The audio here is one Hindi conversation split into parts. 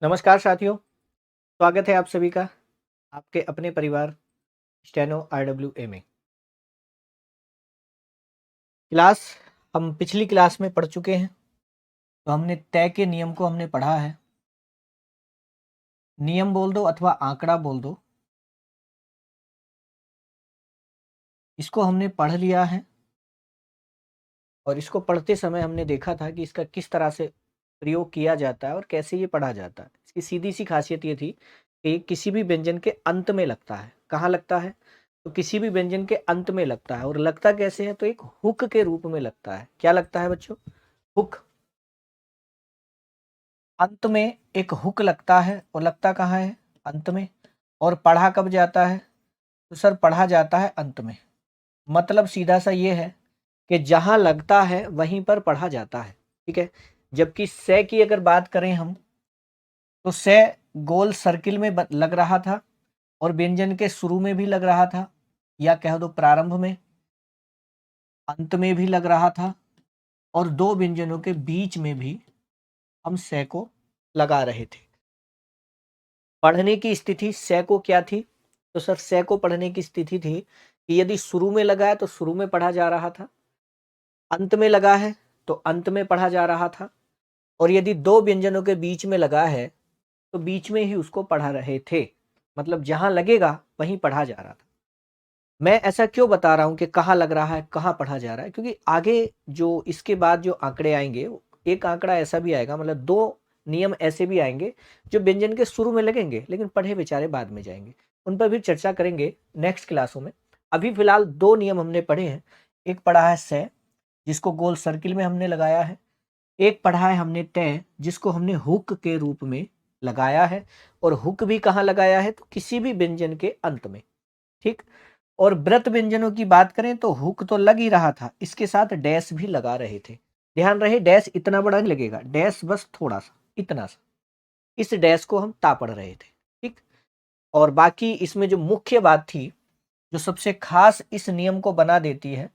नमस्कार साथियों, स्वागत है आप सभी का आपके अपने परिवार स्टेनो RWA में। क्लास हम पिछली क्लास में पढ़ चुके हैं, तो हमने तय के नियम को हमने पढ़ा है। नियम बोल दो अथवा आंकड़ा बोल दो, इसको हमने पढ़ लिया है और इसको पढ़ते समय हमने देखा था कि इसका किस तरह से प्रयोग किया जाता है और कैसे ये पढ़ा जाता है। इसकी सीधी सी खासियत ये थी कि ये किसी भी व्यंजन के अंत में लगता है। कहाँ लगता है? तो किसी भी व्यंजन के अंत में लगता है। और लगता कैसे है? तो एक हुक के रूप में लगता है। क्या लगता है बच्चों? हुक। अंत में एक हुक लगता है और लगता कहाँ है? अंत में। और पढ़ा कब जाता है? तो सर पढ़ा जाता है अंत में। मतलब सीधा सा ये है कि जहां लगता है वहीं पर पढ़ा जाता है। ठीक है। जबकि से की अगर बात करें हम, तो से गोल सर्किल में लग रहा था और व्यंजन के शुरू में भी लग रहा था, या कह दो प्रारंभ में, अंत में भी लग रहा था, और दो व्यंजनों के बीच में भी हम से को लगा रहे थे। पढ़ने की स्थिति से को क्या थी? तो सर से को पढ़ने की स्थिति थी कि यदि शुरू में लगा है तो शुरू में पढ़ा जा रहा था, अंत में लगा है तो अंत में पढ़ा जा रहा था, और यदि दो व्यंजनों के बीच में लगा है तो बीच में ही उसको पढ़ा रहे थे। मतलब जहां लगेगा वहीं पढ़ा जा रहा था। मैं ऐसा क्यों बता रहा हूं कि कहाँ लग रहा है, कहाँ पढ़ा जा रहा है? क्योंकि आगे जो इसके बाद जो आंकड़े आएंगे, एक आंकड़ा ऐसा भी आएगा, मतलब दो नियम ऐसे भी आएंगे जो व्यंजन के शुरू में लगेंगे लेकिन पढ़े बेचारे बाद में जाएंगे। उन पर भी चर्चा करेंगे नेक्स्ट क्लासों में। अभी फिलहाल दो नियम हमने पढ़े हैं। एक पढ़ा है से, जिसको गोल सर्किल में हमने लगाया है। एक पढ़ा है हमने तय, जिसको हमने हुक के रूप में लगाया है। और हुक भी कहाँ लगाया है? तो किसी भी व्यंजन के अंत में। ठीक। और व्रत व्यंजनों की बात करें तो हुक तो लग ही रहा था, इसके साथ डैश भी लगा रहे थे। ध्यान रहे, डैश इतना बड़ा नहीं लगेगा, डैश बस थोड़ा सा, इतना सा। इस डैश को हम ता पढ़ रहे थे। ठीक। और बाकी इसमें जो मुख्य बात थी, जो सबसे खास इस नियम को बना देती है,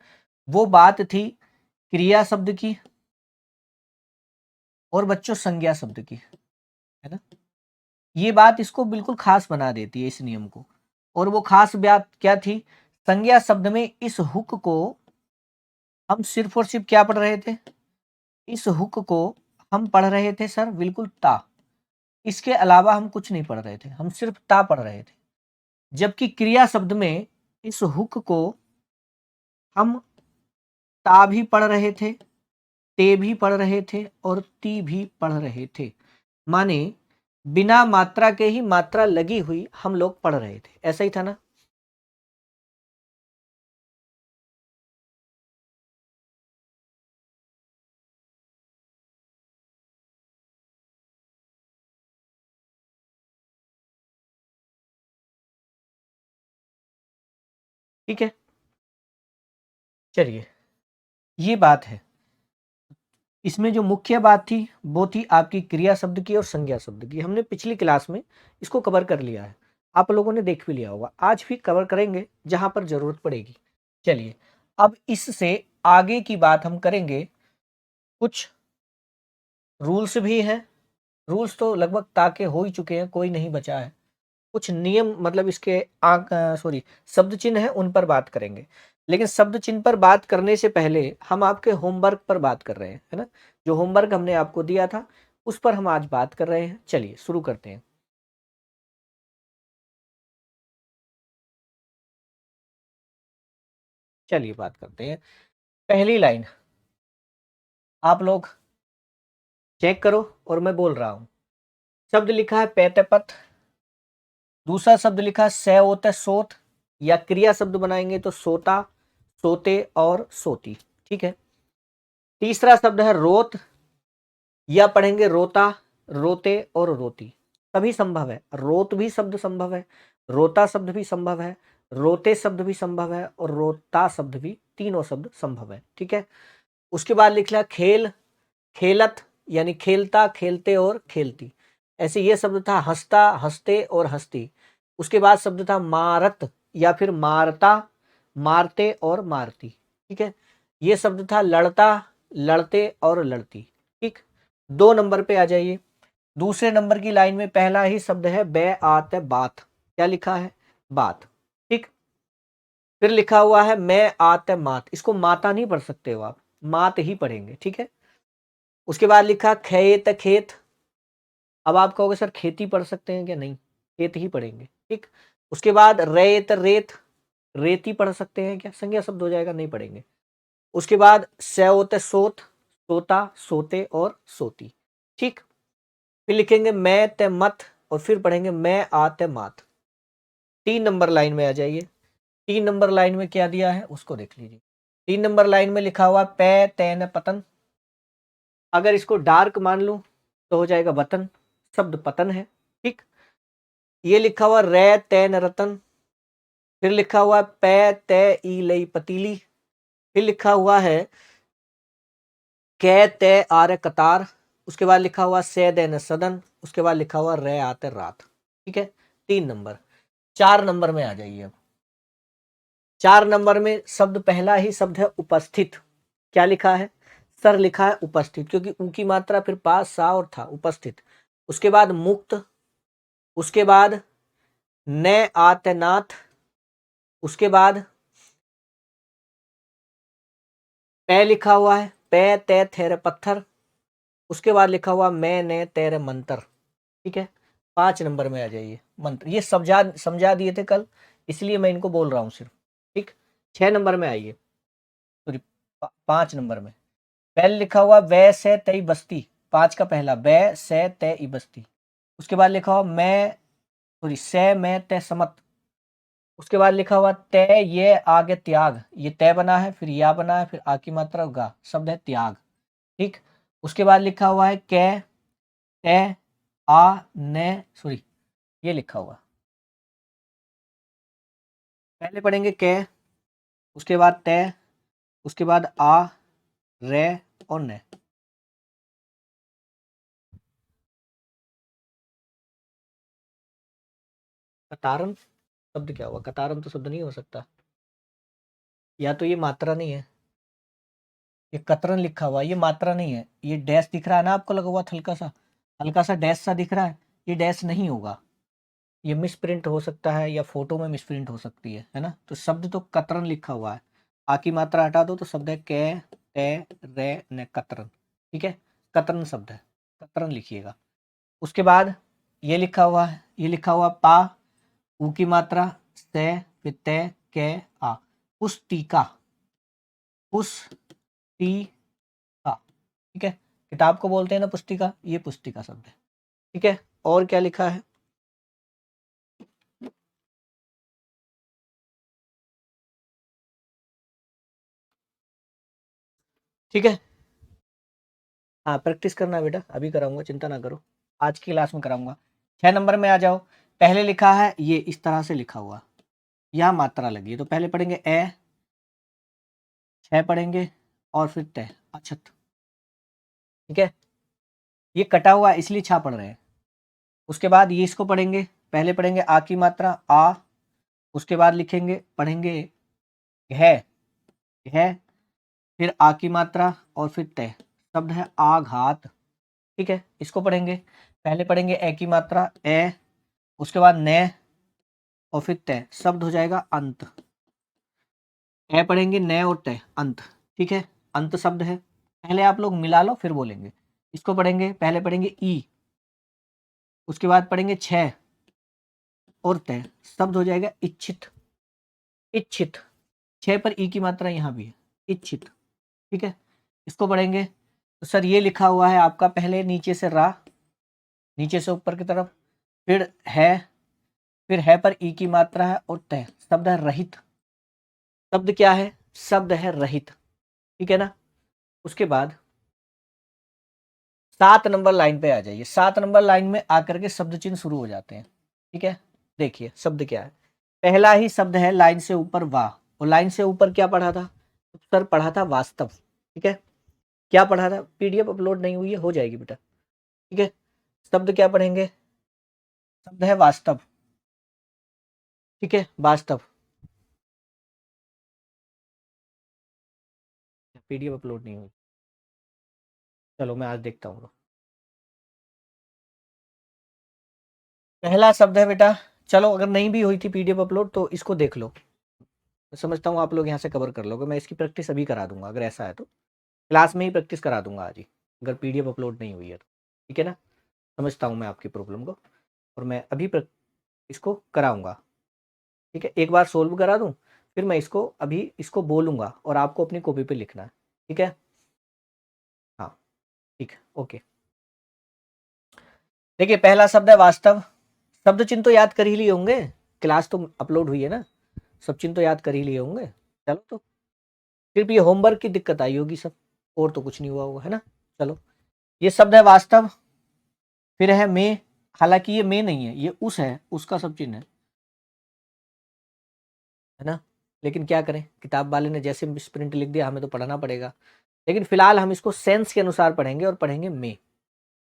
वो बात थी क्रिया शब्द की और बच्चों संज्ञा शब्द की, है ना। ये बात इसको बिल्कुल खास बना देती है इस नियम को। और वो खास बात क्या थी? संज्ञा शब्द में इस हुक को हम सिर्फ और सिर्फ क्या पढ़ रहे थे? इस हुक को हम पढ़ रहे थे सर बिल्कुल ता। इसके अलावा हम कुछ नहीं पढ़ रहे थे, हम सिर्फ ता पढ़ रहे थे। जबकि क्रिया शब्द में इस हुक को हम ता भी पढ़ रहे थे, ते भी पढ़ रहे थे और ती भी पढ़ रहे थे। माने बिना मात्रा के ही मात्रा लगी हुई हम लोग पढ़ रहे थे। ऐसा ही था ना? ठीक है, चलिए, ये बात है। इसमें जो मुख्य बात थी वो थी आपकी क्रिया शब्द की और संज्ञा शब्द की। हमने पिछली क्लास में इसको कवर कर लिया है, आप लोगों ने देख भी लिया होगा। आज भी कवर करेंगे जहां पर जरूरत पड़ेगी। चलिए, अब इससे आगे की बात हम करेंगे। कुछ रूल्स भी हैं। रूल्स तो लगभग ताके हो ही चुके हैं, कोई नहीं बचा है। कुछ नियम, मतलब इसके शब्द चिन्ह है, उन पर बात करेंगे। लेकिन शब्द चिन्ह पर बात करने से पहले हम आपके होमवर्क पर बात कर रहे हैं, है ना। जो होमवर्क हमने आपको दिया था उस पर हम आज बात कर रहे हैं। चलिए शुरू करते हैं। चलिए बात करते हैं। पहली लाइन आप लोग चेक करो और मैं बोल रहा हूं। शब्द लिखा है पैतपत, दूसरा शब्द लिखा है सैओत सोत, या क्रिया शब्द बनाएंगे तो सोता, सोते और सोती। ठीक है। तीसरा शब्द है रोत, या पढ़ेंगे रोता, रोते और रोती। सभी संभव है, रोत भी शब्द संभव है, रोता शब्द भी संभव है, रोते शब्द भी संभव है और रोता शब्द भी, तीनों शब्द संभव है। ठीक है। उसके बाद लिख लिया खेल, खेलत, यानी खेलता, खेलते और खेलती। ऐसे ये शब्द था हंसता, हंसते और हंसती। उसके बाद शब्द था मारत, या फिर मारता, मारते और मारती। ठीक है। ये शब्द था लड़ता, लड़ते और लड़ती। ठीक। 2 नंबर पे आ जाइए। दूसरे नंबर की लाइन में पहला ही शब्द है बे आत बात, क्या लिखा है? बात। ठीक, फिर लिखा हुआ है मैं आत मात, इसको माता नहीं पढ़ सकते हो आप, मात ही पढ़ेंगे। ठीक है, उसके बाद लिखा खेत खेत, अब आप कहोगे सर खेती पढ़ सकते हैं क्या? नहीं, खेत ही पढ़ेंगे। ठीक, उसके बाद रेत रेत, रेती पढ़ सकते हैं क्या? संज्ञा शब्द हो जाएगा, नहीं पढ़ेंगे। उसके बाद स्योत सोत, सोता सोते और सोती। ठीक, फिर लिखेंगे मैं ते मत, और फिर पढ़ेंगे मैं आते मात। 3 नंबर लाइन में आ जाइए। 3 नंबर लाइन में क्या दिया है उसको देख लीजिए। 3 नंबर लाइन में लिखा हुआ पै तैन पतन, अगर इसको डार्क मान लूं तो हो जाएगा वतन, शब्द पतन है। ठीक, ये लिखा हुआ रे तैन रतन, फिर लिखा हुआ पै तै ई लई पतीली, फिर लिखा हुआ है कै तै आर कतार, उसके बाद लिखा हुआ से दैन सदन, उसके बाद लिखा हुआ रे आते रात। ठीक है, 3 नंबर। 4 नंबर में आ जाइए। अब 4 नंबर में शब्द, पहला ही शब्द है उपस्थित, क्या लिखा है? सर लिखा है उपस्थित, क्योंकि ऊ की मात्रा फिर पास सा और था, उपस्थित। उसके बाद मुक्त, उसके बाद न आते नाथ, उसके बाद पै लिखा हुआ है पै तै थेरे पत्थर, उसके बाद लिखा हुआ मैं ने तेरे मंत्र। ठीक है, 5 नंबर में आ जाइए मंत्र, ये समझा दिए थे कल, इसलिए मैं इनको बोल रहा हूं सिर्फ। ठीक, 6 नंबर में आइए, सॉरी 5 नंबर में पहले लिखा हुआ वै से तई बस्ती, 5 का पहला वै से तई बस्ती, उसके बाद लिखा हुआ मैं, सॉरी से मैं तय समत, उसके बाद लिखा हुआ तय ये आगे त्याग, ये तय बना है फिर या बना है फिर आ की मात्रा गा, शब्द है त्याग। ठीक, उसके बाद लिखा हुआ है कै तय आ ने, सॉरी ये लिखा हुआ, पहले पढ़ेंगे कै, उसके बाद तय, उसके बाद आ रे और ने। कतारन शब्द क्या हुआ? कतारन तो शब्द नहीं हो सकता, या तो ये मात्रा नहीं है, ये कतरन लिखा हुआ, ये मात्रा नहीं है, ये डैश दिख रहा है ना आपको लगा हुआ, हल्का सा डैश सा दिख रहा है, ये डैश नहीं होगा, ये मिस प्रिंट हो सकता है या फोटो में मिस प्रिंट हो सकती है ना। तो शब्द तो कतरन लिखा हुआ है, आ की मात्रा हटा दो तो शब्द है कै टे रे न कतरन। ठीक है, कतरन शब्द है, कतरन लिखिएगा। उसके बाद ये लिखा हुआ है, ये लिखा हुआ पा, ऊ की मात्रा से फिर ते के आ, पुस्तिका, पुस्तिका। ठीक है, किताब को बोलते हैं ना पुस्तिका, ये पुस्तिका शब्द है। ठीक है, और क्या लिखा है? ठीक है, हाँ प्रैक्टिस करना बेटा, अभी कराऊंगा, चिंता ना करो, आज की क्लास में कराऊंगा। 6 नंबर में आ जाओ। पहले लिखा है ये इस तरह से लिखा हुआ, यहाँ मात्रा लगी है, तो पहले पढ़ेंगे ए, 6 पढ़ेंगे और फिर तय, अछत। ठीक है, ये कटा हुआ है इसलिए छा पढ़ रहे हैं। उसके बाद ये इसको पढ़ेंगे, पहले पढ़ेंगे आ की मात्रा आ, उसके बाद लिखेंगे पढ़ेंगे है, है, फिर आ की मात्रा और फिर तय, शब्द है आघात। ठीक है, इसको पढ़ेंगे, पहले पढ़ेंगे ए की मात्रा ए, उसके बाद ने और फिर तय, शब्द हो जाएगा अंत। ए पढ़ेंगे न और तय, अंत। ठीक है, अंत शब्द है, पहले आप लोग मिला लो फिर बोलेंगे। इसको पढ़ेंगे, पहले पढ़ेंगे ई, उसके बाद पढ़ेंगे छह और तय, शब्द हो जाएगा इच्छित। इच्छित, 6 पर ई की मात्रा यहाँ भी है, इच्छित। ठीक है, इसको पढ़ेंगे, तो सर ये लिखा हुआ है आपका, पहले नीचे से रा, नीचे से ऊपर की तरफ, फिर है, फिर है पर ई की मात्रा है और तय, शब्द है रहित। शब्द क्या है? शब्द है रहित। ठीक है ना। उसके बाद 7 नंबर लाइन पे आ जाइए, 7 नंबर लाइन में आकर के शब्द चिन्ह शुरू हो जाते हैं। ठीक है, देखिए शब्द क्या है, पहला ही शब्द है लाइन से ऊपर वाह, और लाइन से ऊपर क्या पढ़ा था सर? पढ़ा था वास्तव। ठीक है, क्या पढ़ा था? पीडीएफ अपलोड नहीं हुई है, हो जाएगी बेटा। ठीक है, शब्द क्या पढ़ेंगे? शब्द है वास्तव। ठीक है, वास्तव, पीडीएफ अपलोड नहीं हुई, चलो मैं आज देखता हूँ। पहला शब्द है बेटा, चलो अगर नहीं भी हुई थी पीडीएफ अपलोड तो इसको देख लो, मैं समझता हूँ आप लोग यहाँ से कवर कर लोगे। मैं इसकी प्रैक्टिस अभी करा दूंगा, अगर ऐसा है तो क्लास में ही प्रैक्टिस करा दूंगा आज ही, अगर पीडीएफ अपलोड नहीं हुई है तो। ठीक है ना, समझता हूँ मैं आपकी प्रॉब्लम को, और मैं अभी इसको कराऊंगा। ठीक है, एक बार सोल्व करा दूं, फिर मैं इसको अभी इसको बोलूंगा और आपको अपनी कॉपी पे लिखना है। ठीक है, हाँ ठीक है, ओके। देखिए पहला शब्द है वास्तव। शब्द चिन्ह तो याद कर ही लिए होंगे, क्लास तो अपलोड हुई है ना, सब चिन्ह तो याद कर ही लिए होंगे। चलो तो सिर्फ ये होमवर्क की दिक्कत आई होगी सब, और तो कुछ नहीं हुआ होगा, है ना। चलो, ये शब्द है वास्तव। फिर है में, हालांकि ये में नहीं है, ये उस है, उसका सब चिन्ह है ना। लेकिन क्या करें, किताब वाले ने जैसे स्प्रिंट लिख दिया, हमें तो पढ़ना पड़ेगा। लेकिन फिलहाल हम इसको सेंस के अनुसार पढ़ेंगे, और पढ़ेंगे में।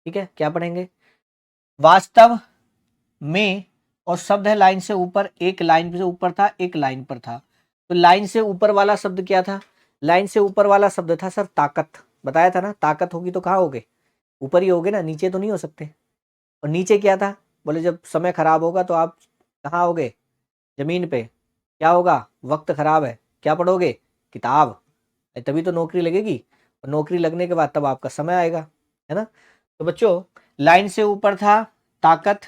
ठीक है, क्या पढ़ेंगे, वास्तव में, और शब्द है लाइन से ऊपर, एक लाइन से ऊपर था, एक लाइन पर था। तो लाइन से ऊपर वाला शब्द क्या था, लाइन से ऊपर वाला शब्द था सर ताकत। बताया था ना, ताकत होगी तो कहाँ होगे, ऊपर ही होगे ना, नीचे तो नहीं हो सकते। और नीचे क्या था, बोले जब समय खराब होगा तो आप कहाँ होगे, जमीन पे। क्या होगा, वक्त खराब है, क्या पढ़ोगे, किताब। तभी तो नौकरी लगेगी, और नौकरी लगने के बाद तब आपका समय आएगा, है ना। तो बच्चों, लाइन से ऊपर था ताकत,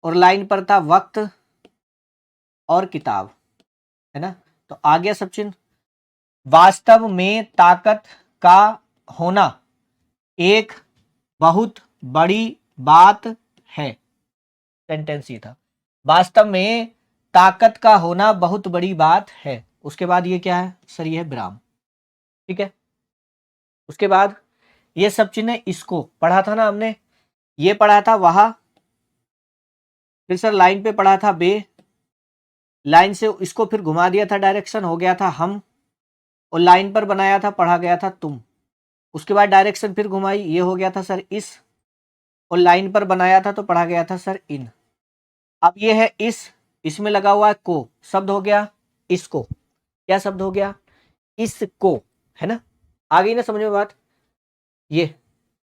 और लाइन पर था वक्त और किताब, है ना। तो आ गया सब चिन्ह। वास्तव में ताकत का होना एक बहुत बड़ी बात है। सेंटेंस ये था, वास्तव में ताकत का होना बहुत बड़ी बात है। उसके बाद ये क्या है सर, ये है विराम। ठीक है, उसके बाद ये सब चिन्ह, इसको पढ़ा था ना हमने, ये पढ़ा था वहां, फिर सर लाइन पे पढ़ा था बे, लाइन से इसको फिर घुमा दिया था, डायरेक्शन हो गया था हम, और लाइन पर बनाया था, पढ़ा गया था तुम। उसके बाद डायरेक्शन फिर घुमाई, ये हो गया था सर इस, और लाइन पर बनाया था तो पढ़ा गया था सर इन। अब ये है इस, इसमें लगा हुआ है को, शब्द हो गया इसको। क्या शब्द हो गया, इसको, है ना। आ गई ना समझ में बात, ये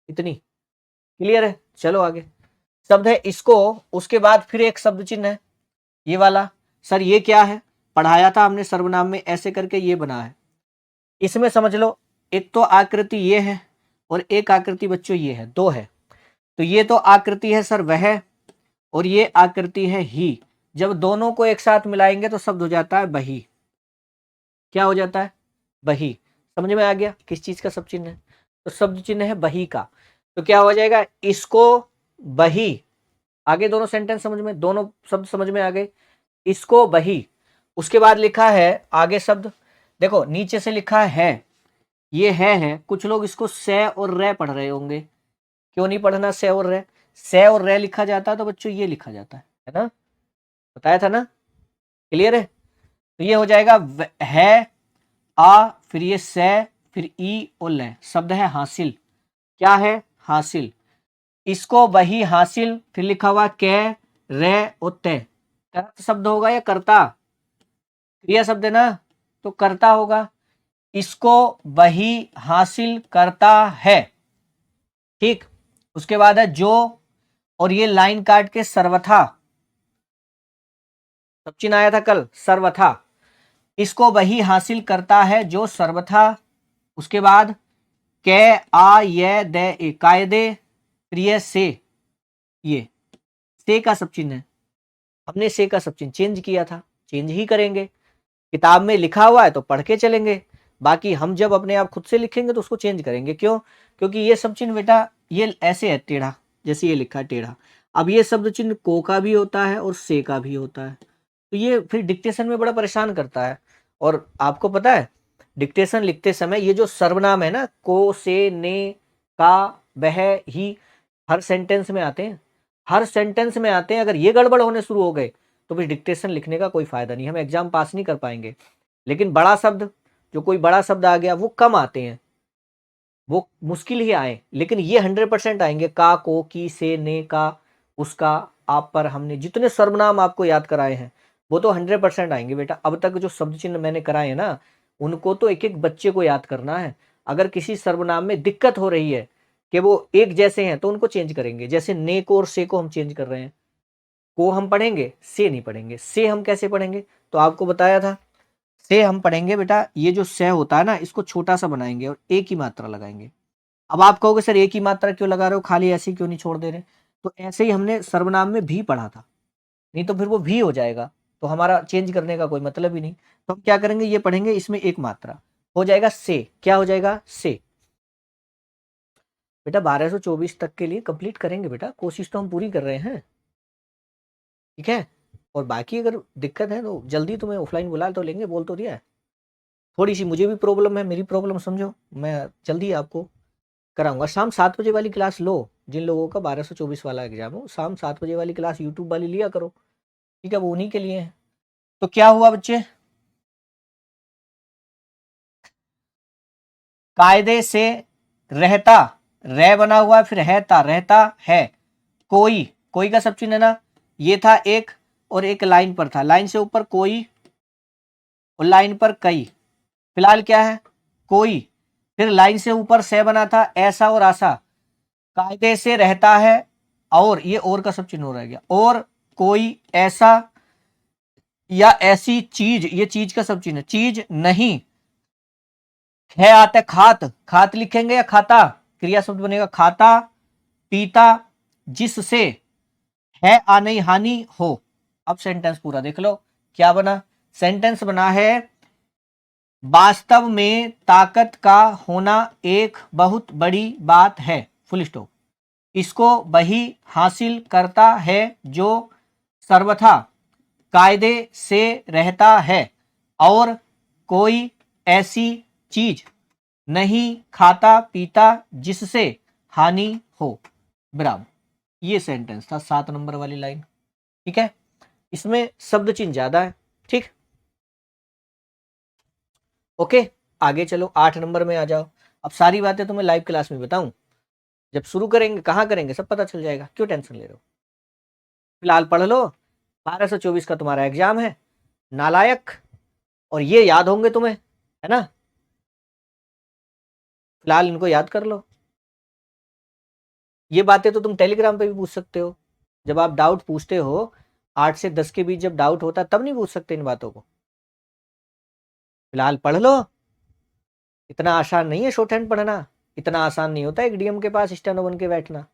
इतनी क्लियर है। चलो आगे, शब्द है इसको, उसके बाद फिर एक शब्द चिन्ह है ये वाला। सर ये क्या है, पढ़ाया था हमने सर्वनाम में, ऐसे करके ये बना है। इसमें समझ लो, एक तो आकृति ये है, और एक आकृति बच्चों ये है, दो है। तो ये तो आकृति है सर वह, और ये आकृति है ही। जब दोनों को एक साथ मिलाएंगे तो शब्द हो जाता है बही। क्या हो जाता है, बही। समझ में आ गया किस चीज का सब चिन्ह है, तो शब्द चिन्ह है बही का। तो क्या हो जाएगा, इसको बही। आगे दोनों सेंटेंस समझ में, दोनों शब्द समझ में आ गए, इसको बही। उसके बाद लिखा है आगे शब्द, देखो नीचे से लिखा है, ये है। कुछ लोग इसको से और रे पढ़ रहे होंगे, क्यों नहीं पढ़ना से और रे, से और रे लिखा जाता तो बच्चों ये लिखा जाता है ना, बताया था ना, क्लियर है। तो ये हो जाएगा है आ, फिर ये से, फिर ई और ले। शब्द है हासिल, क्या है, हासिल। इसको वही हासिल, फिर लिखा हुआ के, रे और ते। कर्त शब्द होगा या कर्ता, क्रिया शब्द है ना, तो कर्ता होगा। इसको वही हासिल करता है। ठीक, उसके बाद है जो, और ये लाइन काट के सर्वथा, सब चिन्ह आया था कल, सर्वथा। इसको वही हासिल करता है जो सर्वथा। उसके बाद के, आ, ये, दे, ए, कायदे, प्रिय से, ये से का सब चिन्ह है। हमने से का सब चिन्ह चेंज किया था, चेंज ही करेंगे। किताब में लिखा हुआ है तो पढ़ के चलेंगे, बाकी हम जब अपने आप खुद से लिखेंगे तो उसको चेंज करेंगे। क्यों, क्योंकि ये सब चिन्ह बेटा ये ऐसे है टेढ़ा, जैसे ये लिखा है टेढ़ा। अब ये शब्द चिन्ह को का भी होता है और से का भी होता है, तो ये फिर डिक्टेशन में बड़ा परेशान करता है। और आपको पता है, डिक्टेशन लिखते समय ये जो सर्वनाम है ना, को, से, ने, का, वह, ही, हर सेंटेंस में आते हैं, हर सेंटेंस में आते हैं। अगर ये गड़बड़ होने शुरू हो गए तो फिर डिक्टेशन लिखने का कोई फायदा नहीं, हम एग्जाम पास नहीं कर पाएंगे। लेकिन बड़ा शब्द, जो कोई बड़ा शब्द आ गया वो कम आते हैं, वो मुश्किल ही आए, लेकिन ये 100% आएंगे। का, को, की, से, ने, का, उसका, आप पर, हमने, जितने सर्वनाम आपको याद कराए हैं वो तो 100% आएंगे बेटा। अब तक जो शब्द चिन्ह मैंने कराए हैं ना, उनको तो एक एक बच्चे को याद करना है। अगर किसी सर्वनाम में दिक्कत हो रही है कि वो एक जैसे हैं तो उनको चेंज करेंगे। जैसे ने को और से को हम चेंज कर रहे हैं, को हम पढ़ेंगे, से नहीं पढ़ेंगे। से हम कैसे पढ़ेंगे, तो आपको बताया था, से हम पढ़ेंगे बेटा, ये जो से होता है ना, इसको छोटा सा बनाएंगे और एक ही मात्रा लगाएंगे। अब आप कहोगे सर एक ही मात्रा क्यों लगा रहे हो, खाली ऐसे क्यों नहीं छोड़ दे रहे, तो ऐसे ही हमने सर्वनाम में भी पढ़ा था, नहीं तो फिर वो भी हो जाएगा, तो हमारा चेंज करने का कोई मतलब ही नहीं। तो हम क्या करेंगे, ये पढ़ेंगे, इसमें एक मात्रा हो जाएगा से, क्या हो जाएगा, से। बेटा 1224 तक के लिए कंप्लीट करेंगे बेटा, कोशिश तो हम पूरी कर रहे हैं, ठीक है। और बाकी अगर दिक्कत है तो जल्दी तुम्हें ऑफलाइन बुला तो लेंगे, बोल तो दिया है। थोड़ी सी मुझे भी प्रॉब्लम है, मेरी प्रॉब्लम समझो, मैं जल्दी आपको कराऊंगा। शाम 7 बजे वाली क्लास लो, जिन लोगों का 1224 वाला एग्जाम हो, शाम 7 बजे वाली क्लास यूट्यूब वाली लिया करो, ठीक है, वो उन्हीं के लिए है। तो क्या हुआ बच्चे, कायदे से रहता, रह बना हुआ है, फिर है ता, रहता है, कोई, कोई का सब चिन्ह है ना, ये था एक, और एक लाइन पर था, लाइन से ऊपर कोई और लाइन पर कई, फिलहाल क्या है, कोई, फिर लाइन से ऊपर से बना था, ऐसा और आशा, कायदे से रहता है, और ये और का सब चिन्ह हो रह गया, और कोई ऐसा या ऐसी चीज, ये चीज का सब चिन्ह, चीज नहीं है, आता है खात, खात लिखेंगे या खाता, क्रिया शब्द बनेगा खाता, पीता, जिससे है आनी हानि हो। अब सेंटेंस पूरा देख लो, क्या बना, सेंटेंस बना है, वास्तव में ताकत का होना एक बहुत बड़ी बात है, फुल स्टॉप। इसको वही हासिल करता है जो सर्वथा कायदे से रहता है, और कोई ऐसी चीज नहीं खाता पीता जिससे हानि हो, विराम। ये सेंटेंस था 7 नंबर वाली लाइन, ठीक है। इसमें शब्द चिन्ह ज्यादा है, ठीक, ओके। आगे चलो 8 नंबर में आ जाओ। अब सारी बातें तुम्हें लाइव क्लास में बताऊं, जब शुरू करेंगे कहाँ करेंगे सब पता चल जाएगा, क्यों टेंशन ले रहे हो। फिलहाल पढ़ लो, 1224 का तुम्हारा एग्जाम है, नालायक, और ये याद होंगे तुम्हें, है ना, फिलहाल इनको याद कर लो। ये बातें तो तुम टेलीग्राम पे भी पूछ सकते हो, जब आप डाउट पूछते हो, 8 से 10 के बीच जब डाउट होता तब नहीं पूछ सकते इन बातों को। फिलहाल पढ़ लो, इतना आसान नहीं है शॉर्ट हैंड पढ़ना, इतना आसान नहीं होता एक डीएम के पास स्टेनो बन के बैठना,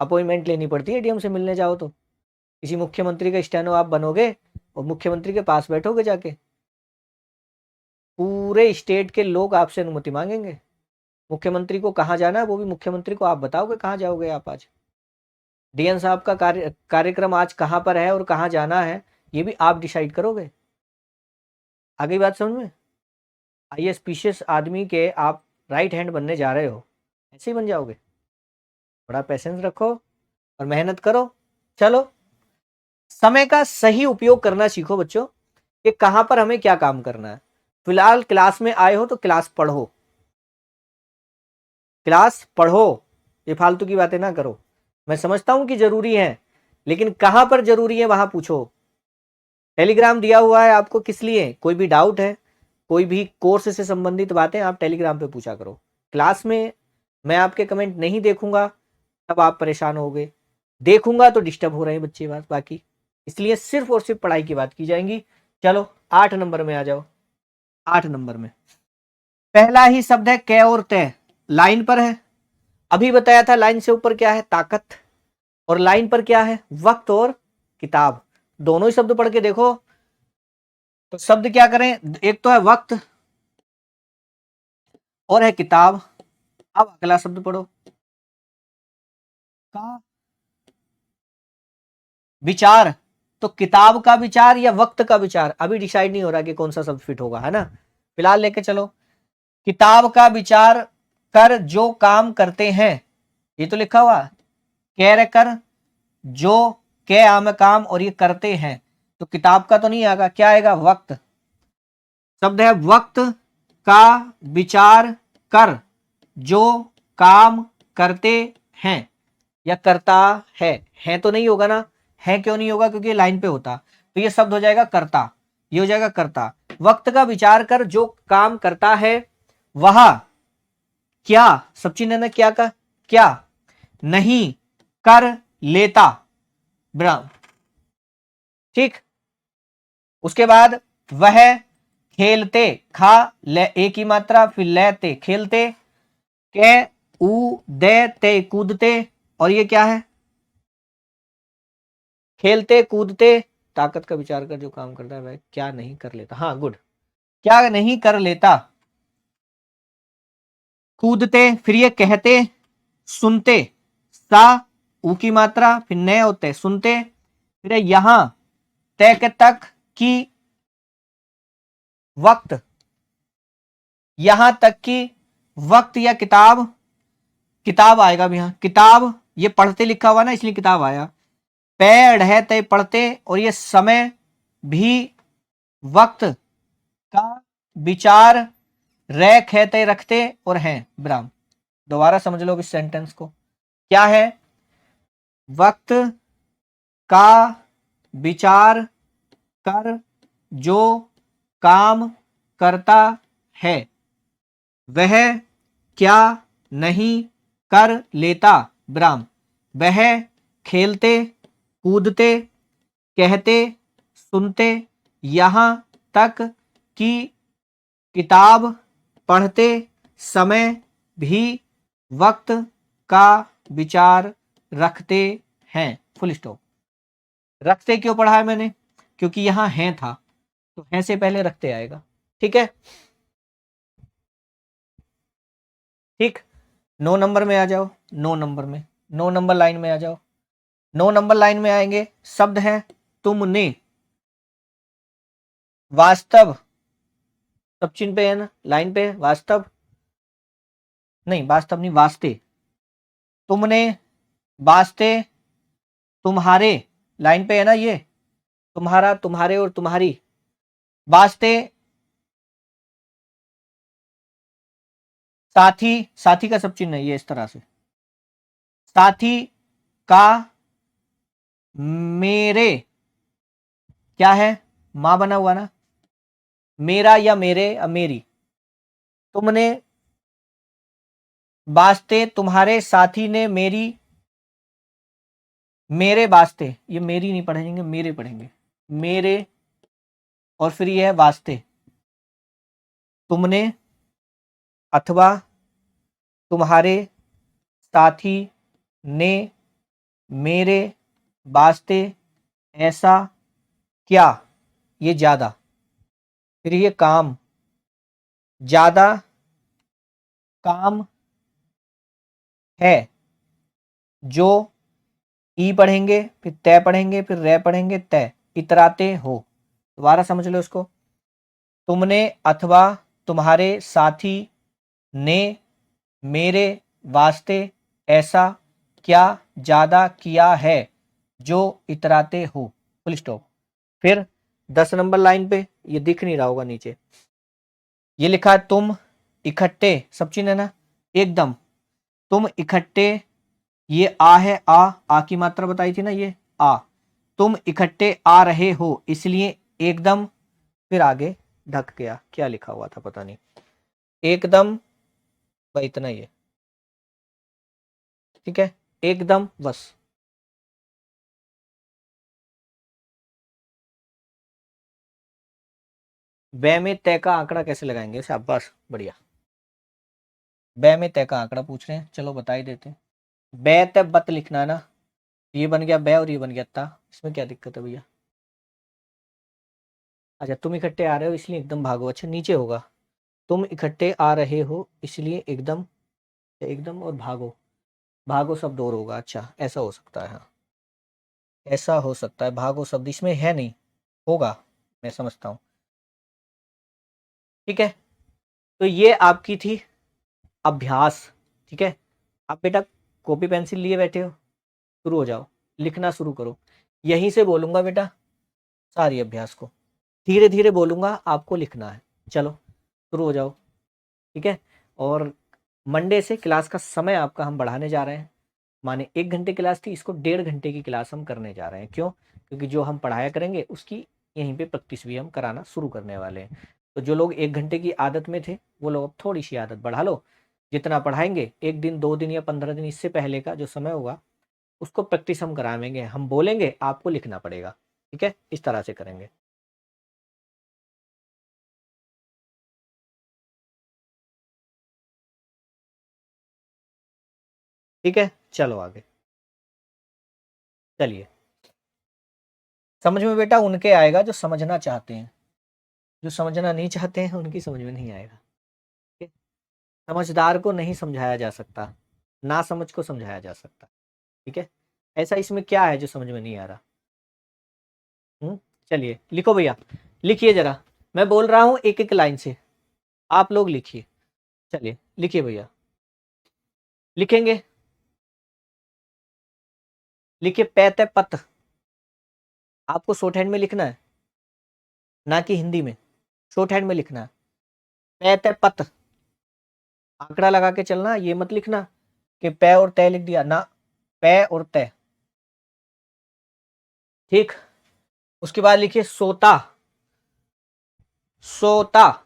अपॉइंटमेंट लेनी पड़ती है डीएम से मिलने जाओ तो। किसी मुख्यमंत्री का स्टेनो आप बनोगे और मुख्यमंत्री के पास बैठोगे जाके, पूरे स्टेट के लोग आपसे अनुमति मांगेंगे, मुख्यमंत्री को कहाँ जाना है वो भी मुख्यमंत्री को आप बताओगे, कहाँ जाओगे आप आज, डीएम साहब का कार्यक्रम आज कहाँ पर है और कहाँ जाना है, ये भी आप डिसाइड करोगे। आगे बात समझ में, आईएएस पीसीएस आदमी के आप राइट हैंड बनने जा रहे हो, ऐसे ही बन जाओगे। थोड़ा पेशेंस रखो और मेहनत करो। चलो, समय का सही उपयोग करना सीखो बच्चों, कि कहां पर हमें क्या काम करना है। फिलहाल क्लास में आए हो तो क्लास पढ़ो, क्लास पढ़ो, ये फालतू की बातें ना करो। मैं समझता हूं कि जरूरी है, लेकिन कहां पर जरूरी है वहां पूछो। टेलीग्राम दिया हुआ है आपको किस लिए, कोई भी डाउट है, कोई भी कोर्स से संबंधित बातें आप टेलीग्राम पे पूछा करो। क्लास में मैं आपके कमेंट नहीं देखूंगा तब आप परेशान होगे, देखूंगा तो डिस्टर्ब हो रहे हैं बच्चे बात बाकी, इसलिए सिर्फ और सिर्फ पढ़ाई की बात की जाएंगी। चलो 8 नंबर में आ जाओ। 8 नंबर में पहला ही शब्द है कै और तय, लाइन पर है। अभी बताया था लाइन से ऊपर क्या है, ताकत, और लाइन पर क्या है, वक्त और किताब। दोनों ही शब्द पढ़ के देखो, तो शब्द क्या करें, एक तो है वक्त और है किताब। अब अगला शब्द पढ़ो, का विचार, तो किताब का विचार या वक्त का विचार, अभी डिसाइड नहीं हो रहा कि कौन सा शब्द फिट होगा, है ना। फिलहाल लेके चलो, किताब का विचार कर जो काम करते हैं, ये तो लिखा हुआ, कह कर, जो के आम काम, और ये करते हैं, तो किताब का तो नहीं आएगा, क्या आएगा, वक्त। शब्द है वक्त का विचार कर जो काम करते हैं, या करता है तो नहीं होगा ना, है क्यों नहीं होगा, क्योंकि लाइन पे होता, तो ये शब्द हो जाएगा करता, ये हो जाएगा करता। वक्त का विचार कर जो काम करता है वह क्या, सचिन ने क्या कहा, क्या नहीं कर लेता ब्राह्म। ठीक, उसके बाद वह खेलते, खा ले एक ही मात्रा, फिर लेते खेलते, के ऊ दे ते कूदते, और ये क्या है, खेलते कूदते, ताकत का विचार कर जो काम करता है वह क्या नहीं कर लेता। हाँ गुड, क्या नहीं कर लेता, कूदते, फिर ये कहते, सुनते, सा ऊ की मात्रा, फिर नए होते सुनते, फिर यहां तय तक की वक्त, यहां तक की वक्त या किताब, किताब आएगा भी, यहां किताब, ये पढ़ते लिखा हुआ ना इसलिए किताब आया, पेड़ है तय पढ़ते, और ये समय भी वक्त का विचार, रैक है तय रखते, और हैं विराम। दोबारा समझ लो इस सेंटेंस को, क्या है, वक्त का विचार कर जो काम करता है वह क्या नहीं कर लेता विराम, वह खेलते कूदते कहते सुनते यहां तक कि किताब पढ़ते समय भी वक्त का विचार रखते हैं। Full stop. रखते क्यों पढ़ा है मैंने, क्योंकि यहां हैं था, तो हैं से पहले रखते आएगा। ठीक है, ठीक। 9 नंबर में आ जाओ, 9 नंबर में, 9 नंबर लाइन में आ जाओ। 9 नंबर लाइन में आएंगे, शब्द है तुमने, वास्तव, सब चिन्ह पे है ना लाइन पे, वास्तव नहीं, वास्तव नहीं, वास्ते, तुमने, वास्ते, तुम्हारे, लाइन पे है ना ये, तुम्हारा, तुम्हारे और तुम्हारी, वास्ते, साथी, साथी का सब चिन्ह है ये इस तरह से, साथी का, मेरे, क्या है, मां बना हुआ ना, मेरा या मेरे मेरी, तुमने, वास्ते, तुम्हारे, साथी ने, मेरी, मेरे वास्ते, ये मेरी नहीं पढ़ेंगे मेरे पढ़ेंगे, मेरे, और फिर ये है वास्ते, तुमने, अथवा तुम्हारे, साथी ने, मेरे वास्ते, ऐसा, क्या, ये ज्यादा, फिर ये काम, ज्यादा काम है, जो, ई पढ़ेंगे, फिर तय पढ़ेंगे, फिर रे पढ़ेंगे, तय, इतराते हो। दोबारा समझ लो इसको, तुमने अथवा तुम्हारे साथी ने मेरे वास्ते ऐसा क्या ज्यादा किया है जो इतराते हो। Full stop. फिर 10 नंबर लाइन पे, ये दिख नहीं रहा होगा नीचे, ये लिखा है तुम इकट्ठे, सब चिन्ह है ना, एकदम, तुम इकट्ठे, ये आ है, आ की मात्रा बताई थी ना, ये आ, तुम इकट्ठे आ रहे हो, इसलिए एकदम, फिर आगे ढक गया, क्या लिखा हुआ था पता नहीं, एकदम, भाई इतना ही है, ठीक है, एकदम बस। बै में तय का आंकड़ा कैसे लगाएंगे, शाबाश बढ़िया, बै में तय का आंकड़ा पूछ रहे हैं, चलो बता ही देते हैं। बै तय बत लिखना है ना, ये बन गया बै और ये बन गया ता, इसमें क्या दिक्कत है भैया। अच्छा, तुम इकट्ठे आ रहे हो इसलिए एकदम भागो, अच्छा नीचे होगा, तुम इकट्ठे आ रहे हो इसलिए एकदम, एकदम और भागो, भागो शब्द और होगा, अच्छा ऐसा हो सकता है, हाँ ऐसा हो सकता है, भागो शब्द इसमें है नहीं, होगा, मैं समझता हूँ। ठीक है, तो ये आपकी थी अभ्यास। ठीक है, आप बेटा कॉपी पेंसिल लिए बैठे हो, शुरू हो जाओ, लिखना शुरू करो, यहीं से बोलूंगा बेटा सारी अभ्यास को, धीरे धीरे बोलूंगा, आपको लिखना है, चलो शुरू हो जाओ। ठीक है, और मंडे से क्लास का समय आपका हम बढ़ाने जा रहे हैं, माने 1 घंटे क्लास थी, इसको 1.5 घंटे की क्लास हम करने जा रहे हैं। क्यों? क्योंकि जो हम पढ़ाया करेंगे उसकी यहीं पे प्रैक्टिस भी हम कराना शुरू करने वाले हैं। तो जो लोग 1 घंटे की आदत में थे वो लोग अब थोड़ी सी आदत बढ़ा लो, जितना पढ़ाएंगे 1 दिन 2 दिन या 15 दिन इससे पहले का जो समय होगा उसको प्रैक्टिस हम कराएंगे, हम बोलेंगे, आपको लिखना पड़ेगा। ठीक है, इस तरह से करेंगे। ठीक है, चलो आगे चलिए। समझ में बेटा उनके आएगा जो समझना चाहते हैं, जो समझना नहीं चाहते हैं उनकी समझ में नहीं आएगा। ठीक है? समझदार को नहीं समझाया जा सकता, ना समझ को समझाया जा सकता। ठीक है, ऐसा इसमें क्या है जो समझ में नहीं आ रहा? चलिए लिखो भैया, लिखिए जरा, मैं बोल रहा हूं एक एक लाइन से, आप लोग लिखिए। चलिए लिखिए भैया, लिखेंगे, लिखिए पैत पत। आपको शॉर्ट हैंड में लिखना है, ना कि हिंदी में, शॉर्ट हैंड में लिखना है। पैत पत, आंकड़ा लगा के चलना, ये मत लिखना कि पै और तय लिख दिया ना, पै और तय। ठीक, उसके बाद लिखिए सोता, सोता।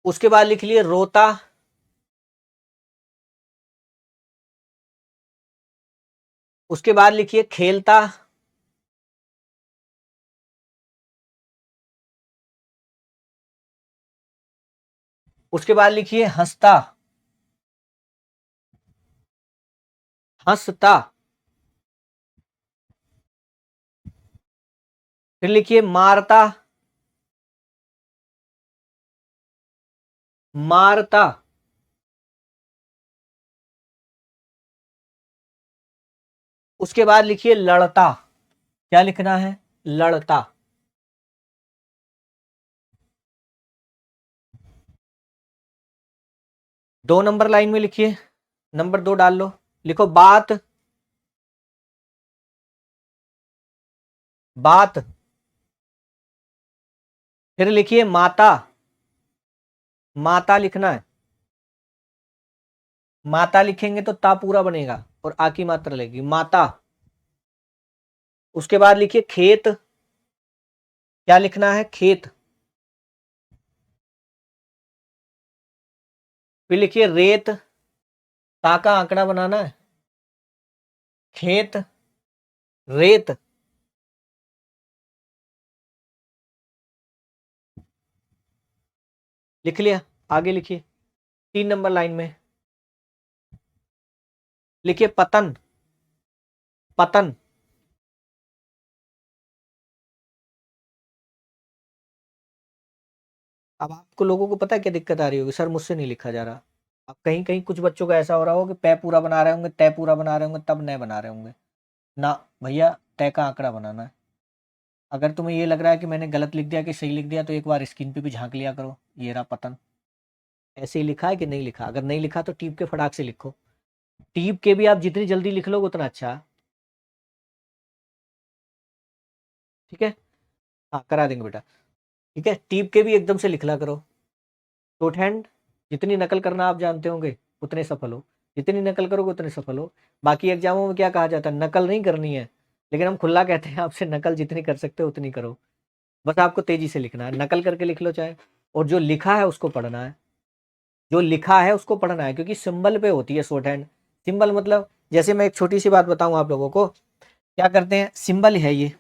उसके बाद लिख लिए रोता, उसके बाद लिखिए खेलता, उसके बाद लिखिए हंसता, हंसता। फिर लिखिए मारता, मारता। उसके बाद लिखिए लड़ता, क्या लिखना है? लड़ता। दो नंबर लाइन में लिखिए, नंबर 2 डाल लो, लिखो बात, बात। फिर लिखिए माता, माता लिखना है, माता लिखेंगे तो ता पूरा बनेगा और आ की मात्रा लगेगी, माता। उसके बाद लिखिए खेत, क्या लिखना है? खेत। फिर लिखिए रेत, ता का आंकड़ा बनाना है, खेत, रेत। लिख लिया, आगे लिखिए 3 नंबर लाइन में लिखिए पतन, पतन। अब आपको लोगों को पता है क्या दिक्कत आ रही होगी, सर मुझसे नहीं लिखा जा रहा। अब कहीं कहीं कुछ बच्चों का ऐसा हो रहा होगा कि पै पूरा बना रहे होंगे, तय पूरा बना रहे होंगे, तब नए बना रहे होंगे ना। भैया तय का आंकड़ा बनाना है। अगर तुम्हें ये लग रहा है कि मैंने गलत लिख दिया कि सही लिख दिया, तो एक बार स्क्रीन पे भी झांक लिया करो, ये रहा पतन। ऐसे ही लिखा है कि नहीं लिखा? अगर नहीं लिखा तो टीप के फटाक से लिखो, टीप के भी आप जितनी जल्दी लिख लोगे उतना अच्छा। ठीक है, हाँ करा देंगे बेटा। ठीक है, टीप के भी एकदम से लिखला करो। शॉर्ट हैंड जितनी नकल करना आप जानते होंगे उतने सफल हो, जितनी नकल करोगे उतने सफल हो। बाकी एग्जामों में क्या कहा जाता है? नकल नहीं करनी है, लेकिन हम खुला कहते हैं आपसे नकल जितनी कर सकते हो उतनी करो। बस आपको तेजी से लिखना है, नकल करके लिख लो चाहे, और जो लिखा है उसको पढ़ना है, जो लिखा है उसको पढ़ना है, क्योंकि सिंबल पे होती है शॉर्ट हैंड। सिंबल मतलब, जैसे मैं एक छोटी सी बात बताऊं आप लोगों को, क्या करते हैं, सिंबल है ये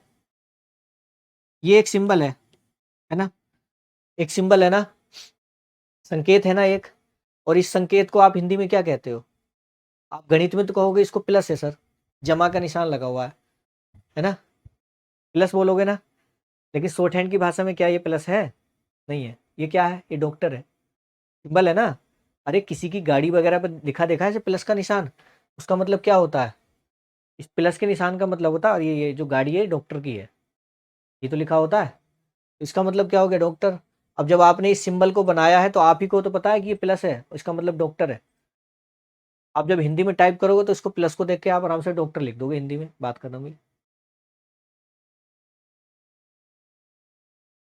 एक सिंबल है ना, एक सिंबल है ना, संकेत है ना एक। और इस संकेत को आप हिंदी में क्या कहते हो? आप गणित में तो कहोगे इसको प्लस है सर, जमा का निशान लगा हुआ है ना, प्लस बोलोगे ना। लेकिन शॉर्ट हैंड की भाषा में क्या ये प्लस है? नहीं है। ये क्या है? ये डॉक्टर है, सिंबल है ना। अरे किसी की गाड़ी वगैरह पर लिखा देखा है प्लस का निशान? उसका मतलब क्या होता है? इस प्लस के निशान का मतलब होता है, और ये जो गाड़ी है डॉक्टर की है, ये तो लिखा होता है। इसका मतलब क्या हो गया? डॉक्टर। अब जब आपने इस सिंबल को बनाया है तो आप ही को तो पता है कि ये प्लस है, इसका मतलब डॉक्टर है। आप जब हिंदी में टाइप करोगे तो इसको प्लस को देख के आप आराम से डॉक्टर लिख दोगे, हिंदी में बात करना भी।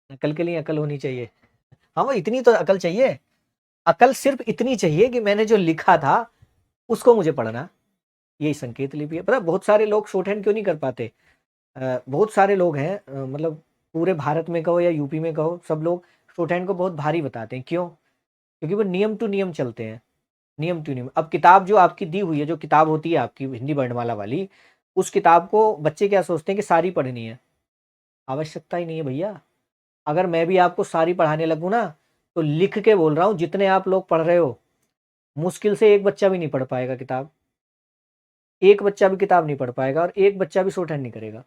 अकल के लिए अकल होनी चाहिए। हाँ वो इतनी तो अकल चाहिए, अकल सिर्फ इतनी चाहिए कि मैंने जो लिखा था उसको मुझे पढ़ना। यही संकेत लिपि है। पता है बहुत सारे लोग शॉर्ट हैंड क्यों नहीं कर पाते? बहुत सारे लोग हैं, मतलब पूरे भारत में कहो या यूपी में कहो, सब लोग शॉर्ट हैंड को बहुत भारी बताते हैं। क्यों? क्योंकि वो नियम टू नियम चलते हैं, नियम टू नियम। अब किताब जो आपकी दी हुई है, जो किताब होती है आपकी हिंदी वर्णमाला वाली, उस किताब को बच्चे क्या सोचते हैं कि सारी पढ़नी है। आवश्यकता ही नहीं है भैया। अगर मैं भी आपको सारी पढ़ाने लगूँ ना, तो लिख के बोल रहा हूँ, जितने आप लोग पढ़ रहे हो, मुश्किल से एक बच्चा भी नहीं पढ़ पाएगा किताब। एक बच्चा भी किताब नहीं पढ़ पाएगा और एक बच्चा भी शॉर्ट हैंड नहीं करेगा।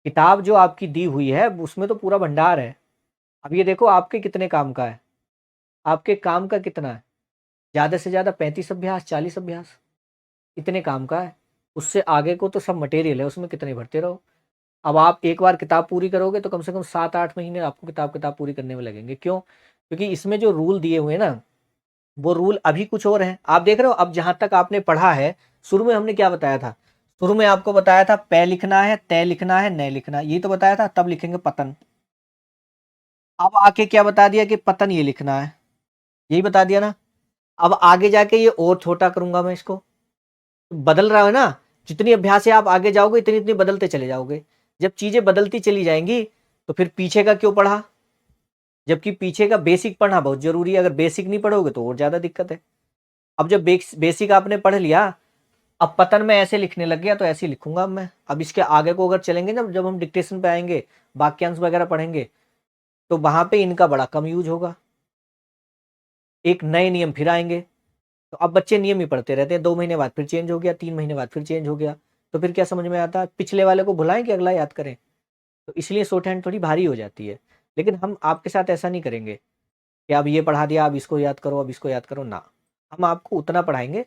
किताब जो आपकी दी हुई है उसमें तो पूरा भंडार है। अब ये देखो आपके कितने काम का है, आपके काम का कितना है, ज़्यादा से ज़्यादा 35 अभ्यास, 40 अभ्यास, इतने काम का है। उससे आगे को तो सब मटेरियल है, उसमें कितने भरते रहो। अब आप एक बार किताब पूरी करोगे तो कम से कम 7-8 महीने आपको किताब पूरी करने में लगेंगे। क्यों? क्योंकि इसमें जो रूल दिए हुए हैं ना, वो रूल अभी कुछ और हैं। आप देख रहे हो, अब जहां तक आपने पढ़ा है, शुरू में हमने क्या बताया था? शुरू में आपको बताया था पै लिखना है, तय लिखना है, नय लिखना, यही तो बताया था। तब लिखेंगे पतन। अब आके क्या बता दिया कि पतन ये लिखना है, यही बता दिया ना। अब आगे जाके ये और छोटा करूंगा मैं इसको, बदल रहा है ना। जितनी अभ्यास से आप आगे जाओगे, इतनी इतनी बदलते चले जाओगे। जब चीजें बदलती चली जाएंगी तो फिर पीछे का क्यों पढ़ा? जबकि पीछे का बेसिक पढ़ना बहुत जरूरी है। अगर बेसिक नहीं पढ़ोगे तो और ज्यादा दिक्कत है। अब जब बेसिक आपने पढ़ लिया, अब पतन में ऐसे लिखने लग गया तो ऐसे ही लिखूंगा अब मैं। अब इसके आगे को अगर चलेंगे ना, जब हम डिक्टेशन पे आएंगे, वाक्यांश वगैरह पढ़ेंगे, तो वहां पे इनका बड़ा कम यूज होगा। एक नए नियम फिर आएंगे। तो अब बच्चे नियम ही पढ़ते रहते हैं, 2 महीने बाद फिर चेंज हो गया, 3 महीने बाद फिर चेंज हो गया। तो फिर क्या समझ में आता? पिछले वाले को भुलाएं कि अगला याद करें? तो इसलिए शॉर्ट हैंड थोड़ी भारी हो जाती है। लेकिन हम आपके साथ ऐसा नहीं करेंगे कि अब ये पढ़ा दिया, अब इसको याद करो, अब इसको याद करो ना। हम आपको उतना पढ़ाएंगे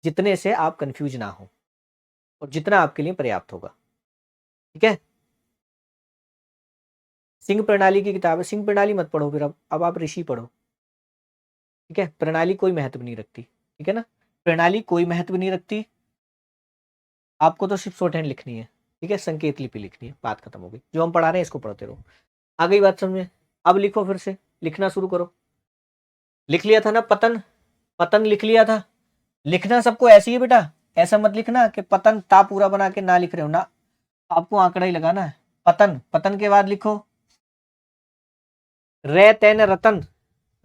जितने से आप कंफ्यूज ना हो और जितना आपके लिए पर्याप्त होगा। ठीक है? सिंह प्रणाली की किताब है, सिंह प्रणाली मत पढ़ो फिर। अब आप ऋषि पढ़ो। ठीक है? प्रणाली कोई महत्व नहीं रखती। ठीक है ना? प्रणाली कोई महत्व नहीं रखती। आपको तो सिर्फ शॉर्ट हैंड लिखनी है। ठीक है? संकेत लिपि लिखनी है, बात खत्म हो गई। जो हम पढ़ा रहे हैं इसको पढ़ते रहो। आ गई बात समझ में? अब लिखो, फिर से लिखना शुरू करो। लिख लिया था ना पतन? पतन लिख लिया था। लिखना सबको ऐसे ही है बेटा। ऐसा मत लिखना कि पतन ता पूरा बना के ना लिख रहे हो ना। आपको आंकड़ा ही लगाना है। पतन, पतन के बाद लिखो रे तैन रतन।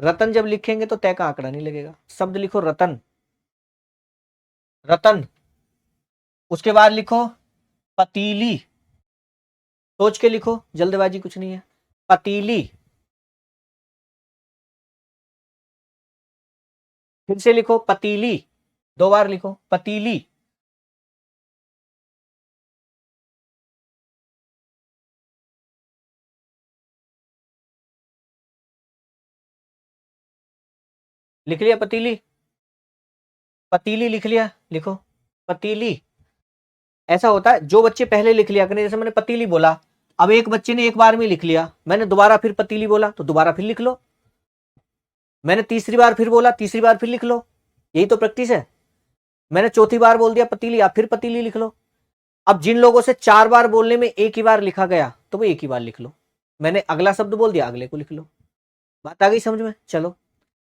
रतन जब लिखेंगे तो तय का आंकड़ा नहीं लगेगा। शब्द लिखो रतन, रतन। उसके बाद लिखो पतीली। सोच के लिखो, जल्दबाजी कुछ नहीं है। पतीली। फिर से लिखो पतीली, 2 बार लिखो पतीली। लिख लिया पतीली? पतीली लिख लिया? लिखो पतीली। ऐसा होता है, जो बच्चे पहले लिख लिया करें, जैसे मैंने पतीली बोला, अब एक बच्चे ने एक बार में लिख लिया, मैंने दोबारा फिर पतीली बोला तो दोबारा फिर लिख लो। मैंने तीसरी बार फिर बोला, तीसरी बार फिर लिख लो। यही तो प्रैक्टिस है। मैंने चौथी बार बोल दिया पतीली, आप फिर पतीली लिख लो। अब जिन लोगों से 4 बार बोलने में एक ही बार लिखा गया, तो वो एक ही बार लिख लो। मैंने अगला शब्द बोल दिया, अगले को लिख लो। बात आ गई समझ में? चलो,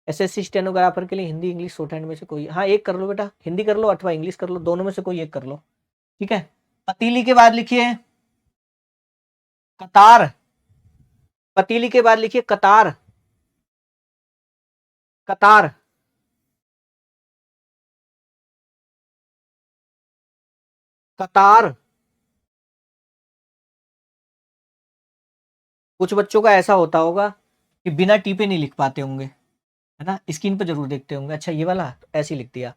एसएससी स्टेनोग्राफर के लिए हिंदी इंग्लिश शॉर्ट हैंड में से कोई, हाँ एक कर लो बेटा, हिंदी कर लो अथवा इंग्लिश कर लो, दोनों में से कोई एक कर लो। ठीक है? पतीली के बाद लिखिए कतार। पतीली के बाद लिखिए कतार। कतार। कतार। कुछ बच्चों का ऐसा होता होगा कि बिना टीपे नहीं लिख पाते होंगे, है ना? स्क्रीन पर जरूर देखते होंगे, अच्छा ये वाला तो ऐसे ही लिख दिया।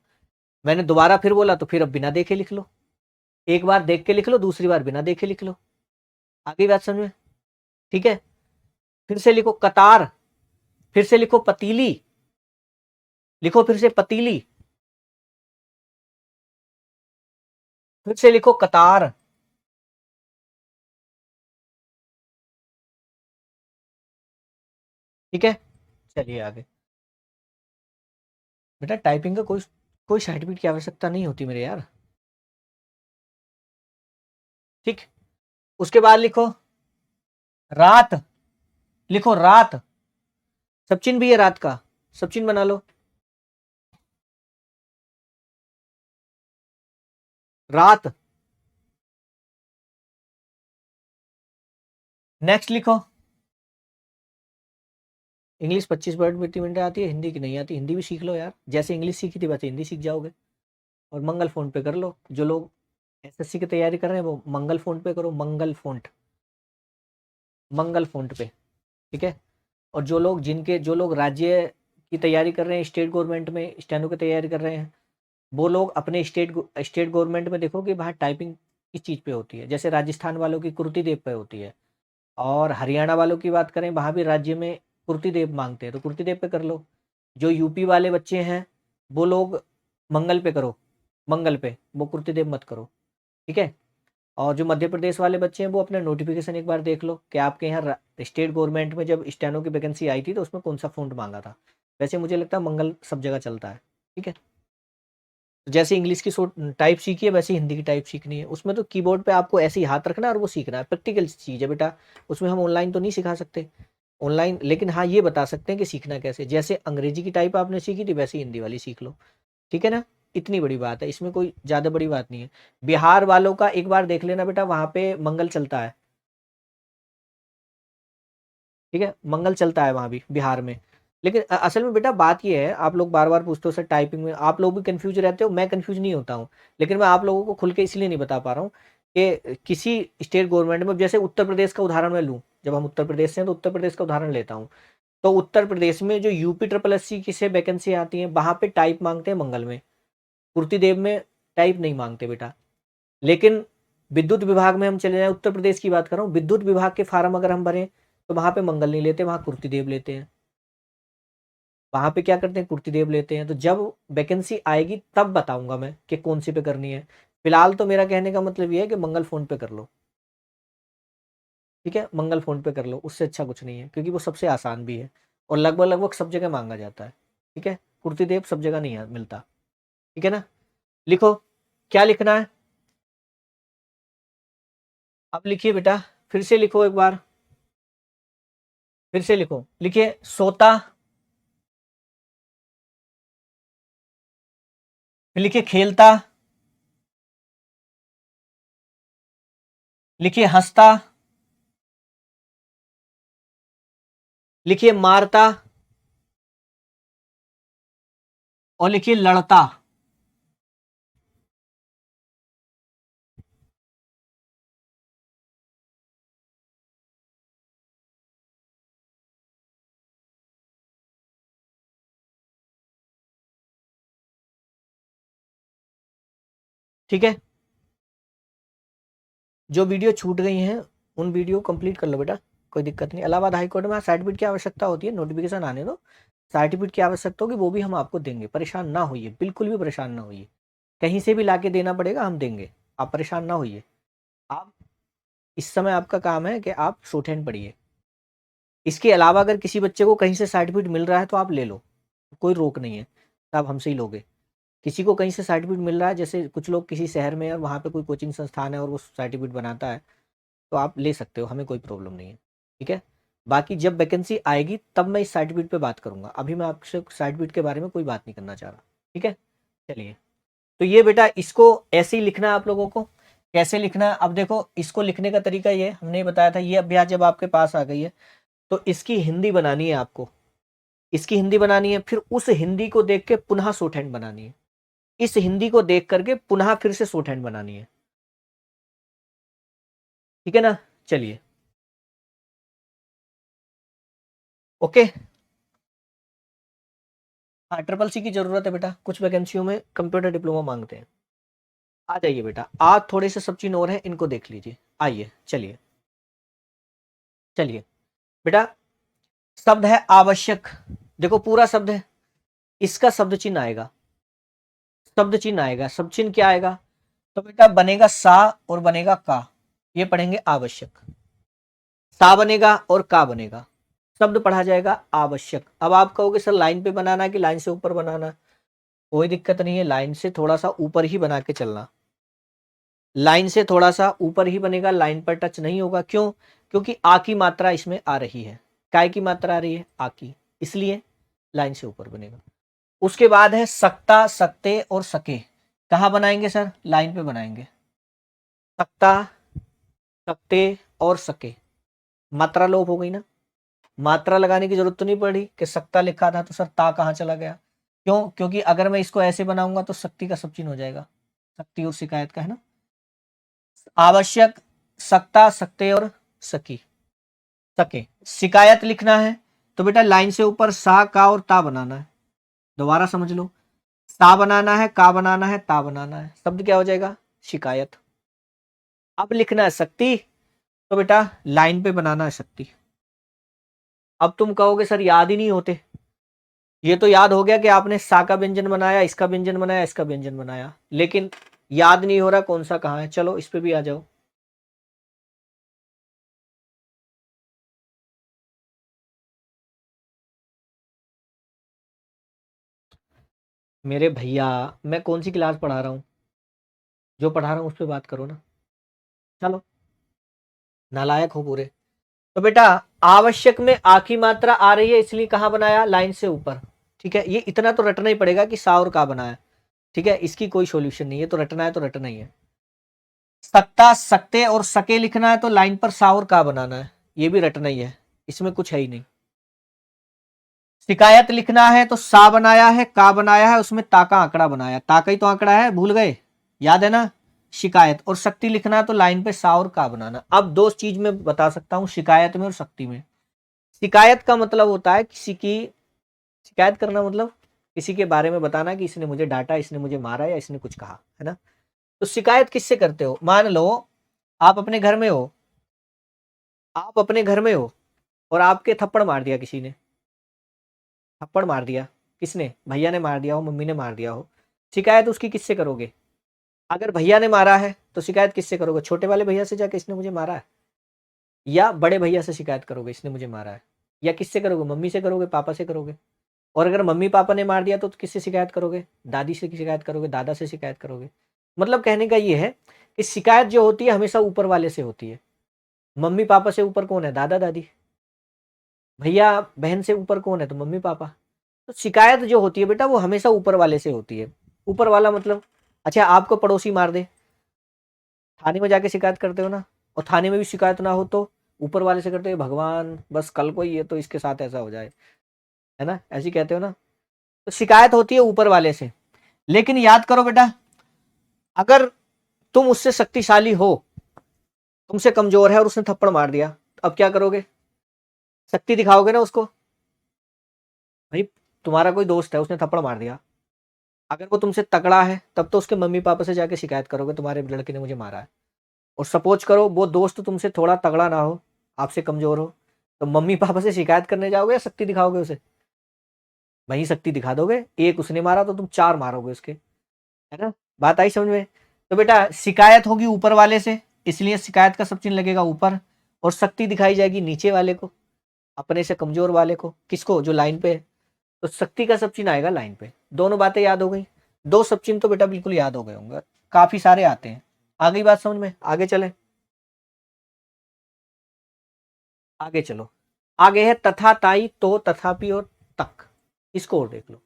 मैंने दोबारा फिर बोला तो फिर अब बिना देखे लिख लो। एक बार देख के लिख लो, दूसरी बार बिना देखे लिख लो। आगे बात समझ में? ठीक है? फिर से लिखो कतार। फिर से लिखो पतीली। लिखो फिर से पतीली। फिर से लिखो कतार। ठीक है? चलिए आगे। बेटा टाइपिंग का कोई कोई सर्टिफिकेट की आवश्यकता नहीं होती मेरे यार। ठीक। उसके बाद लिखो रात। लिखो रात। सब चिन्ह भी है रात का, सब चिन्ह बना लो। रात। नेक्स्ट लिखो इंग्लिश 25 मिनट आती है, हिंदी की नहीं आती, हिंदी भी सीख लो यार, जैसे इंग्लिश सीखी थी वैसे हिंदी सीख जाओगे। और मंगल फ़ॉन्ट पे कर लो, जो लोग एसएससी की तैयारी कर रहे हैं वो मंगल फ़ॉन्ट पे करो, मंगल फ़ॉन्ट, मंगल फ़ॉन्ट पे, ठीक है। और जो लोग राज्य की तैयारी कर रहे हैं, स्टेट गवर्नमेंट में स्टेनो की तैयारी कर रहे हैं, वो लोग अपने स्टेट गवर्नमेंट में देखो कि वहाँ टाइपिंग किस चीज़ पे होती है। जैसे राजस्थान वालों की कुर्ती देव पे होती है, और हरियाणा वालों की बात करें वहाँ भी राज्य में कुर्ती देव मांगते हैं, तो कुर्ती देव पे कर लो। जो यूपी वाले बच्चे हैं वो लोग मंगल पे करो, मंगल पे, वो कुर्ती देव मत करो, ठीक है। और जो मध्य प्रदेश वाले बच्चे हैं वो अपना नोटिफिकेशन एक बार देख लो कि आपके यहाँ स्टेट गवर्नमेंट में जब स्टेनो की वैकेंसी आई थी तो उसमें कौन सा फ़ॉन्ट मांगा था। वैसे मुझे लगता है मंगल सब जगह चलता है, ठीक है। तो जैसे इंग्लिश की टाइप सीखी है वैसे हिंदी की टाइप सीखनी है, उसमें तो कीबोर्ड पे आपको ऐसे ही हाथ रखना है और वो सीखना है, प्रैक्टिकल चीज़ है बेटा। उसमें हम ऑनलाइन तो नहीं सिखा सकते ऑनलाइन, लेकिन हाँ ये बता सकते हैं कि सीखना कैसे। जैसे अंग्रेजी की टाइप आपने सीखी थी वैसे ही हिंदी वाली सीख लो, ठीक है ना। इतनी बड़ी बात है, इसमें कोई ज़्यादा बड़ी बात नहीं है। बिहार वालों का एक बार देख लेना बेटा, वहाँ पे मंगल चलता है, ठीक है, मंगल चलता है वहाँ भी बिहार में। लेकिन असल में बेटा बात ये है, आप लोग बार बार पूछते हो सर टाइपिंग में, आप लोग भी कंफ्यूज रहते हो, मैं कंफ्यूज नहीं होता हूँ। लेकिन मैं आप लोगों को खुल के इसलिए नहीं बता पा रहा हूँ कि किसी स्टेट गवर्नमेंट में, जैसे उत्तर प्रदेश का उदाहरण मैं लूँ, जब हम उत्तर प्रदेश से हैं तो उत्तर प्रदेश का उदाहरण लेता हूँ। तो उत्तर प्रदेश में जो यूपी ट्रिपल एस सी की से वैकेंसी आती है वहाँ पे टाइप मांगते हैं मंगल में, कुर्ती देव में टाइप नहीं मांगते बेटा। लेकिन विद्युत विभाग में हम चले जाएं, उत्तर प्रदेश की बात कर रहा हूँ, विद्युत विभाग के फार्म अगर हम भरें तो वहाँ पे मंगल नहीं लेते, वहाँ कुर्ती देव लेते हैं। वहाँ पे क्या करते हैं, कुर्ती देव लेते हैं। तो जब वैकेंसी आएगी तब बताऊंगा मैं कि कौन सी पे करनी है। फिलहाल तो मेरा कहने का मतलब ये है कि मंगल फोन पे कर लो, ठीक है, मंगल फोन पे कर लो, उससे अच्छा कुछ नहीं है, क्योंकि वो सबसे आसान भी है और लगभग लगभग सब जगह मांगा जाता है, ठीक है। कुर्ती देव सब जगह नहीं मिलता, ठीक है ना। लिखो, क्या लिखना है अब, लिखिए बेटा, फिर से लिखो एक बार, फिर से लिखो, लिखिए सोता, फिर लिखिए खेलता, लिखिए हंसता, लिखिए मारता, और लिखिए लड़ता। ठीक है, जो वीडियो छूट गई हैं उन वीडियो कंप्लीट कर लो बेटा, कोई दिक्कत नहीं। इलाहाबाद हाई कोर्ट में सर्टिफिकेट की आवश्यकता होती है, नोटिफिकेशन आने दो, सर्टिफिकेट की आवश्यकता होगी, वो भी हम आपको देंगे, परेशान ना होइए, बिल्कुल भी परेशान ना होइए। कहीं से भी लाके देना पड़ेगा, हम देंगे, आप परेशान ना होइए। आप इस समय आपका काम है कि आप शॉर्ट हैंड पढ़िए। इसके अलावा अगर किसी बच्चे को कहीं से सर्टिफिकेट मिल रहा है तो आप ले लो, कोई रोक नहीं है, आप हमसे ही लोगे। किसी को कहीं से सर्टिफिकेट मिल रहा है, जैसे कुछ लोग किसी शहर में है और वहाँ पे कोई कोचिंग संस्थान है और वो सर्टिफिकेट बनाता है, तो आप ले सकते हो, हमें कोई प्रॉब्लम नहीं है, ठीक है। बाकी जब वैकेंसी आएगी तब मैं इस सर्टिफिकेट पे बात करूंगा, अभी मैं आपसे सर्टिफिकेट के बारे में कोई बात नहीं करना चाह रहा, ठीक है। चलिए, तो ये बेटा इसको ऐसे ही लिखना है आप लोगों को। कैसे लिखना है, अब देखो इसको लिखने का तरीका ये हमने बताया था, ये अभ्यास जब आपके पास आ गई है तो इसकी हिंदी बनानी है आपको, इसकी हिंदी बनानी है, फिर उस हिंदी को देख के पुनः शॉर्ट हैंड बनानी है, इस हिंदी को देख करके पुनः फिर से शॉर्ट हैंड बनानी है, ठीक है ना। चलिए, ओके। हाँ, ट्रिपल सी की जरूरत है बेटा, कुछ वैकेंसियों में कंप्यूटर डिप्लोमा मांगते हैं। आ जाइए बेटा, आज थोड़े से सब चीज और हैं, इनको देख लीजिए, आइए चलिए। चलिए बेटा, शब्द है आवश्यक, देखो पूरा शब्द है, इसका शब्द चिन्ह आएगा, शब्द चिन्ह आएगा, शब्द चिन्ह क्या आएगा, तो बेटा बनेगा सा और बनेगा का, ये पढ़ेंगे आवश्यक, सा बनेगा और का बनेगा, शब्द पढ़ा जाएगा आवश्यक। अब आप कहोगे सर लाइन पे बनाना है कि लाइन से ऊपर बनाना है, कोई दिक्कत नहीं है, लाइन से थोड़ा सा ऊपर ही बना के चलना, लाइन से थोड़ा सा ऊपर ही बनेगा, लाइन पर टच नहीं होगा, क्यों, क्योंकि आ की मात्रा इसमें आ रही है, काय की मात्रा आ रही है, आ की, इसलिए लाइन से ऊपर बनेगा। उसके बाद है सकता, सकते और सके, कहाँ बनाएंगे सर, लाइन पे बनाएंगे, सकता, सकते और सके, मात्रा लोप हो गई ना, मात्रा लगाने की जरूरत तो नहीं पड़ी कि सक्ता लिखा था तो सर ता कहाँ चला गया। क्यों? क्योंकि अगर मैं इसको ऐसे बनाऊंगा तो शक्ति का सब चिन्ह हो जाएगा, शक्ति और शिकायत का, है ना। आवश्यक, सक्ता, सकते और सकी, सके। शिकायत लिखना है तो बेटा लाइन से ऊपर सा, का और ता बनाना है। दोबारा समझ लो, सा बनाना है, का बनाना है, ता बनाना है, शब्द क्या हो जाएगा? शिकायत। अब लिखना है शक्ति तो बेटा लाइन पे बनाना है शक्ति। अब तुम कहोगे सर याद ही नहीं होते। ये तो याद हो गया कि आपने सा का व्यंजन बनाया, इसका व्यंजन बनाया, इसका व्यंजन बनाया, लेकिन याद नहीं हो रहा कौन सा कहाँ है। चलो इस पे भी आ जाओ। मेरे भैया, मैं कौन सी क्लास पढ़ा रहा हूँ? जो पढ़ा रहा हूँ उस पर बात करो ना। चलो, नालायक हो पूरे। तो बेटा आवश्यक में आ की मात्रा आ रही है, इसलिए कहाँ बनाया? लाइन से ऊपर। ठीक है, ये इतना तो रटना ही पड़ेगा कि सा और का बनाया। ठीक है, इसकी कोई सॉल्यूशन नहीं है, तो रटना है तो रटना ही है। सकता, सकते और सके लिखना है तो लाइन पर सा और का बनाना है, ये भी रटना ही है, इसमें कुछ है ही नहीं। शिकायत लिखना है तो सा बनाया है, का बनाया है, उसमें ता का आंकड़ा बनाया, ता का ही तो आंकड़ा है, भूल गए? याद है ना। शिकायत और शक्ति लिखना है तो लाइन पे सा और का बनाना। अब दो चीज में बता सकता हूं, शिकायत में और शक्ति में। शिकायत का मतलब होता है किसी की शिकायत करना, मतलब किसी के बारे में बताना कि इसने मुझे डांटा, इसने मुझे मारा या इसने कुछ कहा, है ना। तो शिकायत किससे करते हो? मान लो आप अपने घर में हो, आप अपने घर में हो और आपके थप्पड़ मार दिया किसी ने, थप्पड़ मार दिया किसने? भैया ने मार दिया हो, मम्मी ने मार दिया हो। शिकायत उसकी किससे करोगे? अगर भैया ने मारा है तो शिकायत किससे करोगे? छोटे वाले भैया से जाके इसने मुझे मारा है, या बड़े भैया से शिकायत करोगे इसने मुझे मारा है, या किससे करोगे? मम्मी से करोगे, पापा से करोगे। और अगर मम्मी पापा ने मार दिया तो किससे शिकायत करोगे? दादी से शिकायत करोगे, दादा से शिकायत करोगे। मतलब कहने का ये है कि शिकायत जो होती है हमेशा ऊपर वाले से होती है। मम्मी पापा से ऊपर कौन है? दादा दादी। भैया बहन से ऊपर कौन है? तो मम्मी पापा। तो शिकायत जो होती है बेटा वो हमेशा ऊपर वाले से होती है। ऊपर वाला मतलब, अच्छा आपको पड़ोसी मार दे, थाने में जाके शिकायत करते हो ना, और थाने में भी शिकायत ना हो तो ऊपर वाले से करते हो, भगवान बस कल को ही ये तो इसके साथ ऐसा हो जाए, है ना, ऐसी कहते हो ना। तो शिकायत होती है ऊपर वाले से। लेकिन याद करो बेटा, अगर तुम उससे शक्तिशाली हो, तुमसे कमजोर है और उसने थप्पड़ मार दिया, तो अब क्या करोगे? शक्ति दिखाओगे ना उसको। भाई तुम्हारा कोई दोस्त है, उसने थप्पड़ मार दिया, अगर वो तुमसे तगड़ा है तब तो उसके मम्मी पापा से जाके शिकायत करोगे तुम्हारे लड़के ने मुझे मारा है। और सपोज करो वो दोस्त तुमसे थोड़ा तगड़ा ना हो, आपसे कमजोर हो, तो मम्मी पापा से शिकायत करने जाओगे या शक्ति दिखाओगे उसे? वही शक्ति दिखा दोगे, एक उसने मारा तो तुम चार मारोगे उसके, है ना। बात आई समझ में? तो बेटा शिकायत होगी ऊपर वाले से, इसलिए शिकायत का सब चिन्ह लगेगा ऊपर, और शक्ति दिखाई जाएगी नीचे वाले को, अपने से कमजोर वाले को। किसको? जो लाइन पे है। तो शक्ति का सब चिन्ह आएगा लाइन पे। दोनों बातें याद हो गई। दो सब चिन्ह तो बेटा बिल्कुल याद हो गए होंगे, काफी सारे आते हैं। आ गई बात समझ में? आगे चले, आगे चलो। आगे है तथा, ताई, तो, तथापि और तक। इसको और देख लो।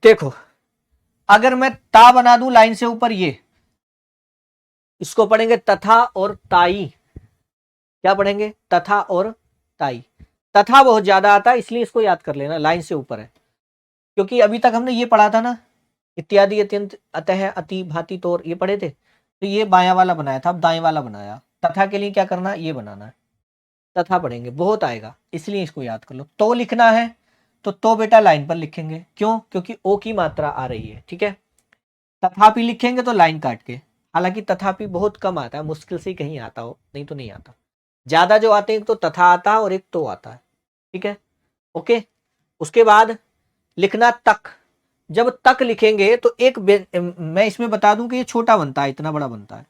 देखो, अगर मैं ता बना दूं लाइन से ऊपर, ये इसको पढ़ेंगे तथा और ताई। क्या पढ़ेंगे? तथा और ताई। तथा बहुत ज्यादा आता है इसलिए इसको याद कर लेना, लाइन से ऊपर है। क्योंकि अभी तक हमने ये पढ़ा था ना, इत्यादि, अत्यंत, अतः, अति, भांति, तोर, ये पढ़े थे, तो ये बायां वाला बनाया था, अब दाएं वाला बनाया। तथा के लिए क्या करना है? ये बनाना है। तथा पढ़ेंगे, बहुत आएगा, इसलिए इसको याद कर लो। तो लिखना है तो बेटा लाइन पर लिखेंगे, क्यों? क्योंकि ओ की मात्रा आ रही है, ठीक है। तथापि लिखेंगे तो लाइन काट के। हालांकि तथापि बहुत कम आता है, मुश्किल से ही कहीं आता हो, नहीं तो नहीं आता। ज्यादा जो आते हैं एक तो तथा आता है और एक तो आता है, ठीक है। ओके, उसके बाद लिखना तक। जब तक लिखेंगे तो एक मैं इसमें बता दूं कि ये छोटा बनता है, इतना बड़ा बनता है,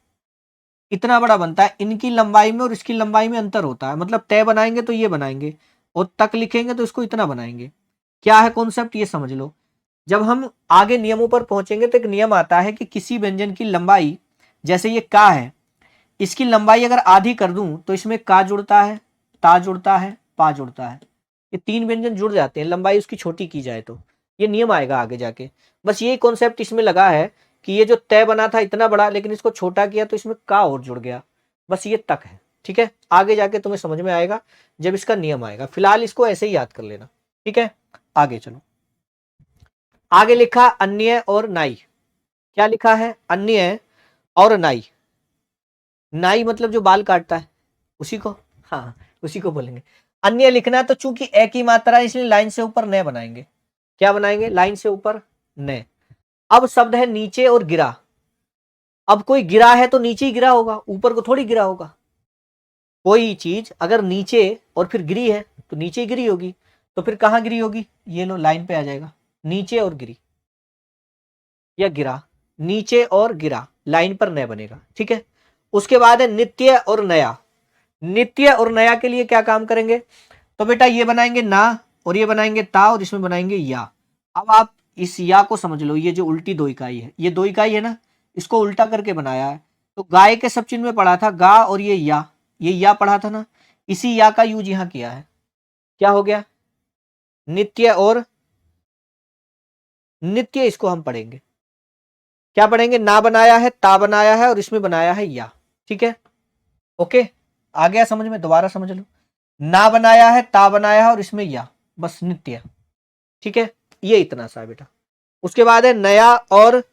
इतना बड़ा बनता है। इनकी लंबाई में और इसकी लंबाई में अंतर होता है, मतलब तय बनाएंगे तो ये बनाएंगे, और तक लिखेंगे तो इसको इतना बनाएंगे। क्या है कॉन्सेप्ट, ये समझ लो। जब हम आगे नियमों पर पहुंचेंगे तो एक नियम आता है कि किसी व्यंजन की लंबाई, जैसे ये का है, इसकी लंबाई अगर आधी कर दूं तो इसमें का जुड़ता है, ता जुड़ता है, पा जुड़ता है, ये तीन व्यंजन जुड़ जाते हैं लंबाई उसकी छोटी की जाए तो। ये नियम आएगा आगे जाके। बस ये कॉन्सेप्ट इसमें लगा है कि ये जो तय बना था इतना बड़ा, लेकिन इसको छोटा किया तो इसमें का और जुड़ गया, बस ये तक है। ठीक है, आगे जाके तुम्हें समझ में आएगा जब इसका नियम आएगा, फिलहाल इसको ऐसे ही याद कर लेना। ठीक है, आगे चलो। आगे लिखा अन्य और नाई। क्या लिखा है? अन्य और नाई। नाई मतलब जो बाल काटता है उसी को, हाँ उसी को बोलेंगे। अन्य लिखना है तो चूंकि एक ही मात्रा है इसलिए लाइन से ऊपर न बनाएंगे। क्या बनाएंगे? लाइन से ऊपर न। अब शब्द है नीचे और गिरा। अब कोई गिरा है तो नीचे ही गिरा होगा, ऊपर को थोड़ी गिरा होगा। कोई चीज अगर नीचे और फिर गिरी है तो नीचे ही गिरी होगी, तो फिर कहां गिरी होगी? ये लो लाइन पे आ जाएगा, नीचे और गिरी या गिरा, नीचे और गिरा, लाइन पर न बनेगा। ठीक है, उसके बाद है नित्य और नया। नित्य और नया के लिए क्या काम करेंगे? तो बेटा ये बनाएंगे ना और ये बनाएंगे ता और इसमें बनाएंगे या। अब आप इस या को समझ लो, ये जो उल्टी दो इकाई है, ये दो इकाई है ना, इसको उल्टा करके बनाया है। तो गाय के सब चिन्ह में पढ़ा था गा और ये या पढ़ा था ना, इसी या का यूज यहां किया है। क्या हो गया? नित्य और नित्य, इसको हम पढ़ेंगे। क्या पढ़ेंगे? ना बनाया है, ता बनाया है और इसमें बनाया है या। ठीक है, ओके, आ गया समझ में? दोबारा समझ लो, ना बनाया है, ता बनाया है और इसमें या, बस नित्य। ठीक है, ये इतना सा बेटा। उसके बाद है नया और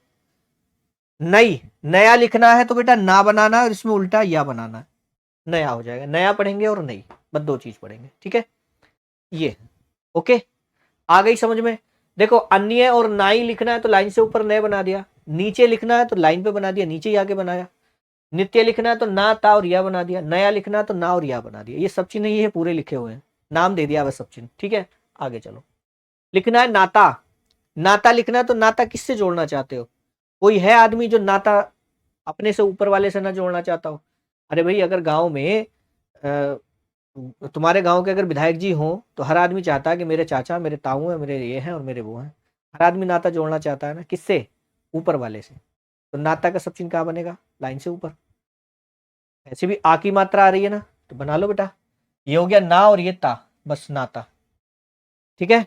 नई। नया लिखना है तो बेटा ना बनाना है और इसमें उल्टा या बनाना है, नया हो जाएगा। नया पढ़ेंगे और नई, बस दो चीज पढ़ेंगे। ठीक है, ये ओके, आ गई समझ में? देखो, अन्य और नाई लिखना है तो लाइन से ऊपर नए बना दिया, नीचे लिखना है तो लाइन पे बना दिया, नीचे ही आके बनाया। नित्य लिखना है तो ना ता और या बना दिया, नया लिखना है तो ना और या बना दिया। ये सब चिन्ह नहीं है, पूरे लिखे हुए हैं, नाम दे दिया बस सब चिन्ह। ठीक है, आगे चलो। लिखना है नाता। नाता लिखना है तो नाता किससे जोड़ना चाहते हो? कोई है आदमी जो नाता अपने से ऊपर वाले से ना जोड़ना चाहता हो? अरे भाई, अगर गांव में तुम्हारे गांव के अगर विधायक जी हो तो हर आदमी चाहता है कि मेरे चाचा, मेरे ताऊ हैं, मेरे ये हैं और मेरे वो हैं। हर आदमी नाता जोड़ना चाहता है ना, किससे? ऊपर वाले से। तो नाता का सब चिन्ह कहाँ बनेगा? लाइन से ऊपर। ऐसे भी आ की मात्रा आ रही है ना, तो बना लो बेटा। ये हो गया ना और ये ता, बस नाता। ठीक है,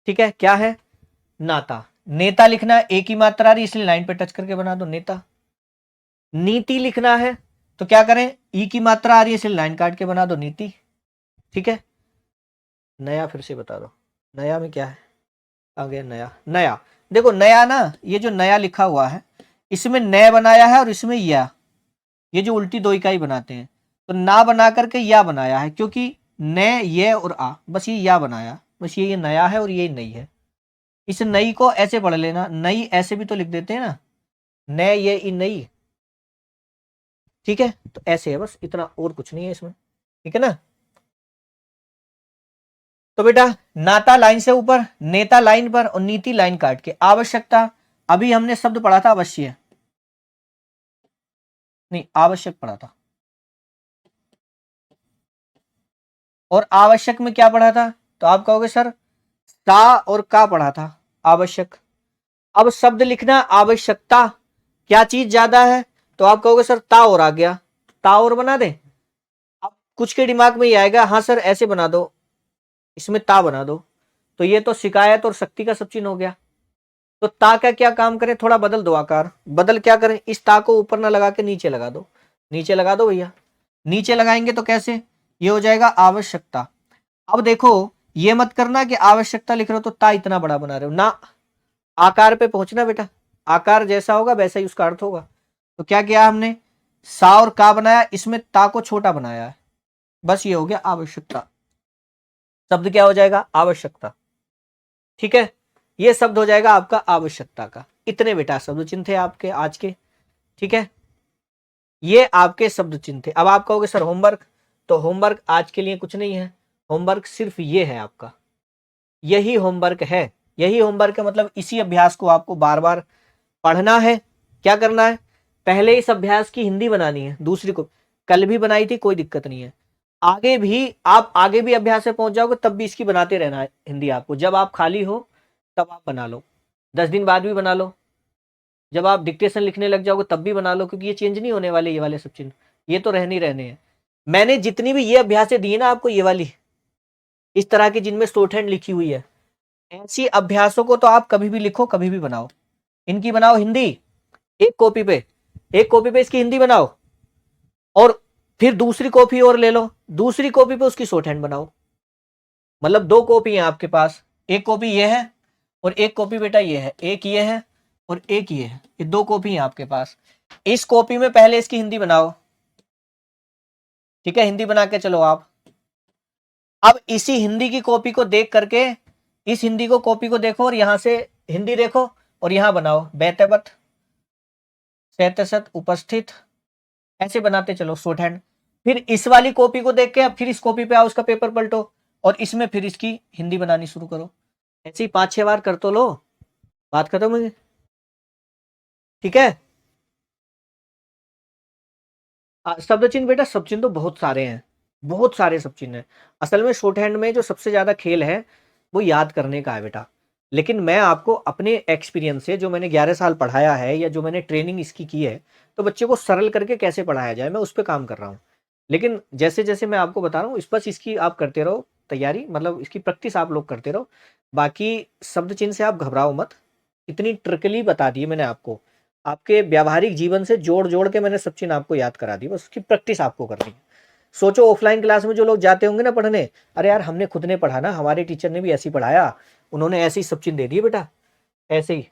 ठीक है, क्या है? नाता। नेता लिखना है, एक ही मात्रा आ रही इसलिए लाइन पे टच करके बना दो, नेता। नीति लिखना है तो क्या करें? ई की मात्रा आ रही है इसलिए लाइन काट के बना दो, नीति। ठीक है, नया फिर से बता दो, नया में क्या है? आ गया नया। नया देखो, नया ना, ये जो नया लिखा हुआ है इसमें नया बनाया है और इसमें या, ये जो उल्टी दो इकाई बनाते हैं, तो ना बना करके या बनाया है, क्योंकि न, ये और आ, बस ये या बनाया, बस ये नया है और ये नई है। इस नई को ऐसे पढ़ लेना, नई ऐसे भी तो लिख देते हैं ना, न ये ई नई। ठीक है, तो ऐसे है, बस इतना, और कुछ नहीं है इसमें। ठीक है ना? तो बेटा, नाता लाइन से ऊपर, नेता लाइन पर और नीति लाइन काट के। आवश्यकता, अभी हमने शब्द पढ़ा था अवश्य, नहीं आवश्यक पढ़ा था, और आवश्यक में क्या पढ़ा था? तो आप कहोगे सर ता और का पढ़ा था, आवश्यक। अब शब्द लिखना आवश्यकता, क्या चीज ज्यादा है? तो आप कहोगे सर ता और आ गया, ता और बना दे। अब कुछ के दिमाग में ये आएगा, हाँ सर ऐसे बना दो, इसमें ता बना दो, तो ये तो शिकायत और शक्ति का सब चिन्ह हो गया। तो ता का क्या काम करें? थोड़ा बदल दो आकार, बदल क्या करें? इस ता को ऊपर ना लगा के नीचे लगा दो, नीचे लगा दो भैया। नीचे लगाएंगे तो कैसे? ये हो जाएगा आवश्यकता। अब देखो, ये मत करना कि आवश्यकता लिख रहे हो तो ता इतना बड़ा बना रहे हो ना, आकार पे पहुंचना बेटा, आकार जैसा होगा वैसा ही उसका अर्थ होगा। तो क्या किया हमने? सा और का बनाया, इसमें ता को छोटा बनाया है, बस ये हो गया आवश्यकता। शब्द क्या हो जाएगा? आवश्यकता। ठीक है, ये शब्द हो जाएगा आपका आवश्यकता का। इतने बेटा शब्द चिन्ह थे आपके आज के। ठीक है, ये आपके शब्द चिन्ह थे। अब आप कहोगे सर होमवर्क, तो होमवर्क आज के लिए कुछ नहीं है, होमवर्क सिर्फ ये है आपका, यही होमवर्क है। यही होमवर्क है, मतलब इसी अभ्यास को आपको बार बार पढ़ना है। क्या करना है? पहले इस अभ्यास की हिंदी बनानी है, दूसरी को कल भी बनाई थी, कोई दिक्कत नहीं है। आगे भी आप आगे भी अभ्यास में पहुंच जाओगे तब भी इसकी बनाते रहना है हिंदी आपको। जब आप खाली हो तब आप बना लो, 10 दिन बाद भी बना लो, जब आप डिक्टेशन लिखने लग जाओगे तब भी बना लो, क्योंकि ये चेंज नहीं होने वाले, ये वाले सब चिन्ह ये तो रहने ही रहने हैं। मैंने जितनी भी ये अभ्यासें दी है ना आपको, ये वाली इस तरह की जिनमें शॉर्ट हैंड लिखी हुई है, ऐसी अभ्यासों को तो आप कभी भी लिखो, कभी भी बनाओ। इनकी बनाओ हिंदी, एक कॉपी पे, एक कॉपी पे इसकी हिंदी बनाओ, और फिर दूसरी कॉपी और ले लो, दूसरी कॉपी पे उसकी शॉर्ट हैंड बनाओ। मतलब 2 कॉपी है आपके पास, एक कॉपी ये है और एक कॉपी बेटा ये है, एक ये है और एक ये है, ये 2 कॉपी है आपके पास। इस कॉपी में पहले इसकी हिंदी बनाओ, ठीक है, हिंदी बना के चलो आप। अब इसी हिंदी की कॉपी को देख करके इस हिंदी को कॉपी को देखो और यहां से हिंदी देखो और यहां बनाओ बेतबत सैतसत उपस्थित, ऐसे बनाते चलो शॉर्ट हैंड। फिर इस वाली कॉपी को देख के अब फिर इस कॉपी पे आओ, उसका पेपर पलटो और इसमें फिर इसकी हिंदी बनानी शुरू करो। ऐसे ही 5-6 बार कर तो लो, बात खत्म हो गई, ठीक है। शब्द चिन्ह बेटा, शब्द चिन्ह तो बहुत सारे हैं, बहुत सारे शब्द चिन्ह हैं। असल में शॉर्ट हैंड में जो सबसे ज्यादा खेल है वो याद करने का है बेटा। लेकिन मैं आपको अपने एक्सपीरियंस से, जो मैंने 11 साल पढ़ाया है या जो मैंने ट्रेनिंग इसकी की है, तो बच्चे को सरल करके कैसे पढ़ाया जाए मैं उस पर काम कर रहा हूँ। लेकिन जैसे जैसे मैं आपको बता रहा हूँ, इस बस इसकी आप करते रहो तैयारी, मतलब इसकी प्रैक्टिस आप लोग करते रहो। बाकी शब्द चिन्ह से आप घबराओ मत, इतनी ट्रिकली बता दी मैंने आपको, आपके व्यावहारिक जीवन से जोड़ जोड़ के मैंने सब चीज आपको याद करा दी, बस उसकी प्रैक्टिस आपको करनी है। सोचो ऑफलाइन क्लास में जो लोग जाते होंगे ना पढ़ने, अरे यार हमने खुद ने पढ़ा ना, हमारे टीचर ने भी ऐसे ही पढ़ाया, उन्होंने ऐसे ही सब चीज दे दिए बेटा, ऐसे ही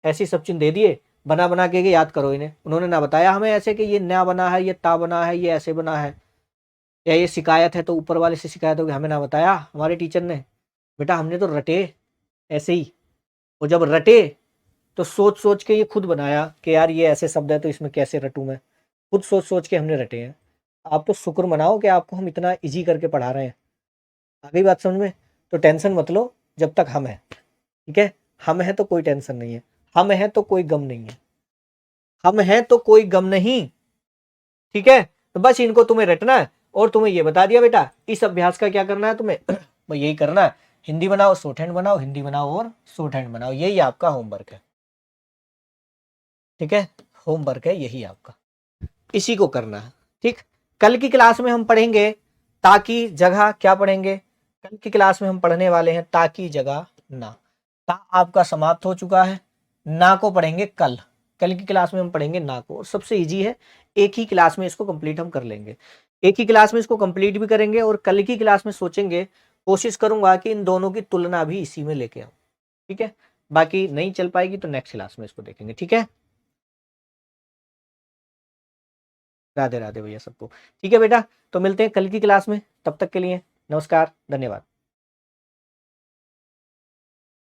ऐसी सब चीज दे दिए, बना बना के याद करो इन्हें। उन्होंने ना बताया हमें ऐसे कि ये ना बना है, ये ता बना है, ये ऐसे बना है, या ये शिकायत है तो ऊपर वाले से शिकायत होगी, हमें ना बताया हमारे टीचर ने। बेटा हमने तो रटे ऐसे ही, और जब रटे तो सोच सोच के ये खुद बनाया कि यार ये ऐसे शब्द है तो इसमें कैसे रटूं मैं, खुद सोच सोच के हमने रटे हैं। आप तो शुक्र मनाओ कि आपको हम इतना इजी करके पढ़ा रहे हैं। आ गई बात समझ में? तो टेंशन मत लो जब तक हम हैं, ठीक है। हम हैं तो कोई टेंशन नहीं है, हम हैं तो कोई गम नहीं है, हम हैं तो कोई गम नहीं, ठीक है। तो बस इनको तुम्हें रटना है, और तुम्हें ये बता दिया बेटा इस अभ्यास का क्या करना है तुम्हें भाई यही करना है, हिंदी बनाओ शॉर्ट हैंड बनाओ, हिंदी बनाओ और शॉर्ट हैंड बनाओ, यही आपका होमवर्क है, ठीक है। होमवर्क है यही आपका, इसी को करना है, ठीक। कल की क्लास में हम पढ़ेंगे ताकि जगह, क्या पढ़ेंगे कल की क्लास में हम पढ़ने वाले हैं ताकि जगह ना। ता आपका समाप्त हो चुका है, ना को पढ़ेंगे कल, कल की क्लास में हम पढ़ेंगे ना को, सबसे इजी है, एक ही क्लास में इसको कंप्लीट हम कर लेंगे, एक ही क्लास में इसको कंप्लीट भी करेंगे, और कल की क्लास में सोचेंगे, कोशिश करूंगा कि इन दोनों की तुलना भी इसी में लेके आऊं, ठीक है। बाकी नहीं चल पाएगी तो नेक्स्ट क्लास में इसको देखेंगे, ठीक है। राधे राधे भैया सबको, ठीक है बेटा। तो मिलते हैं कल की क्लास में, तब तक के लिए नमस्कार, धन्यवाद।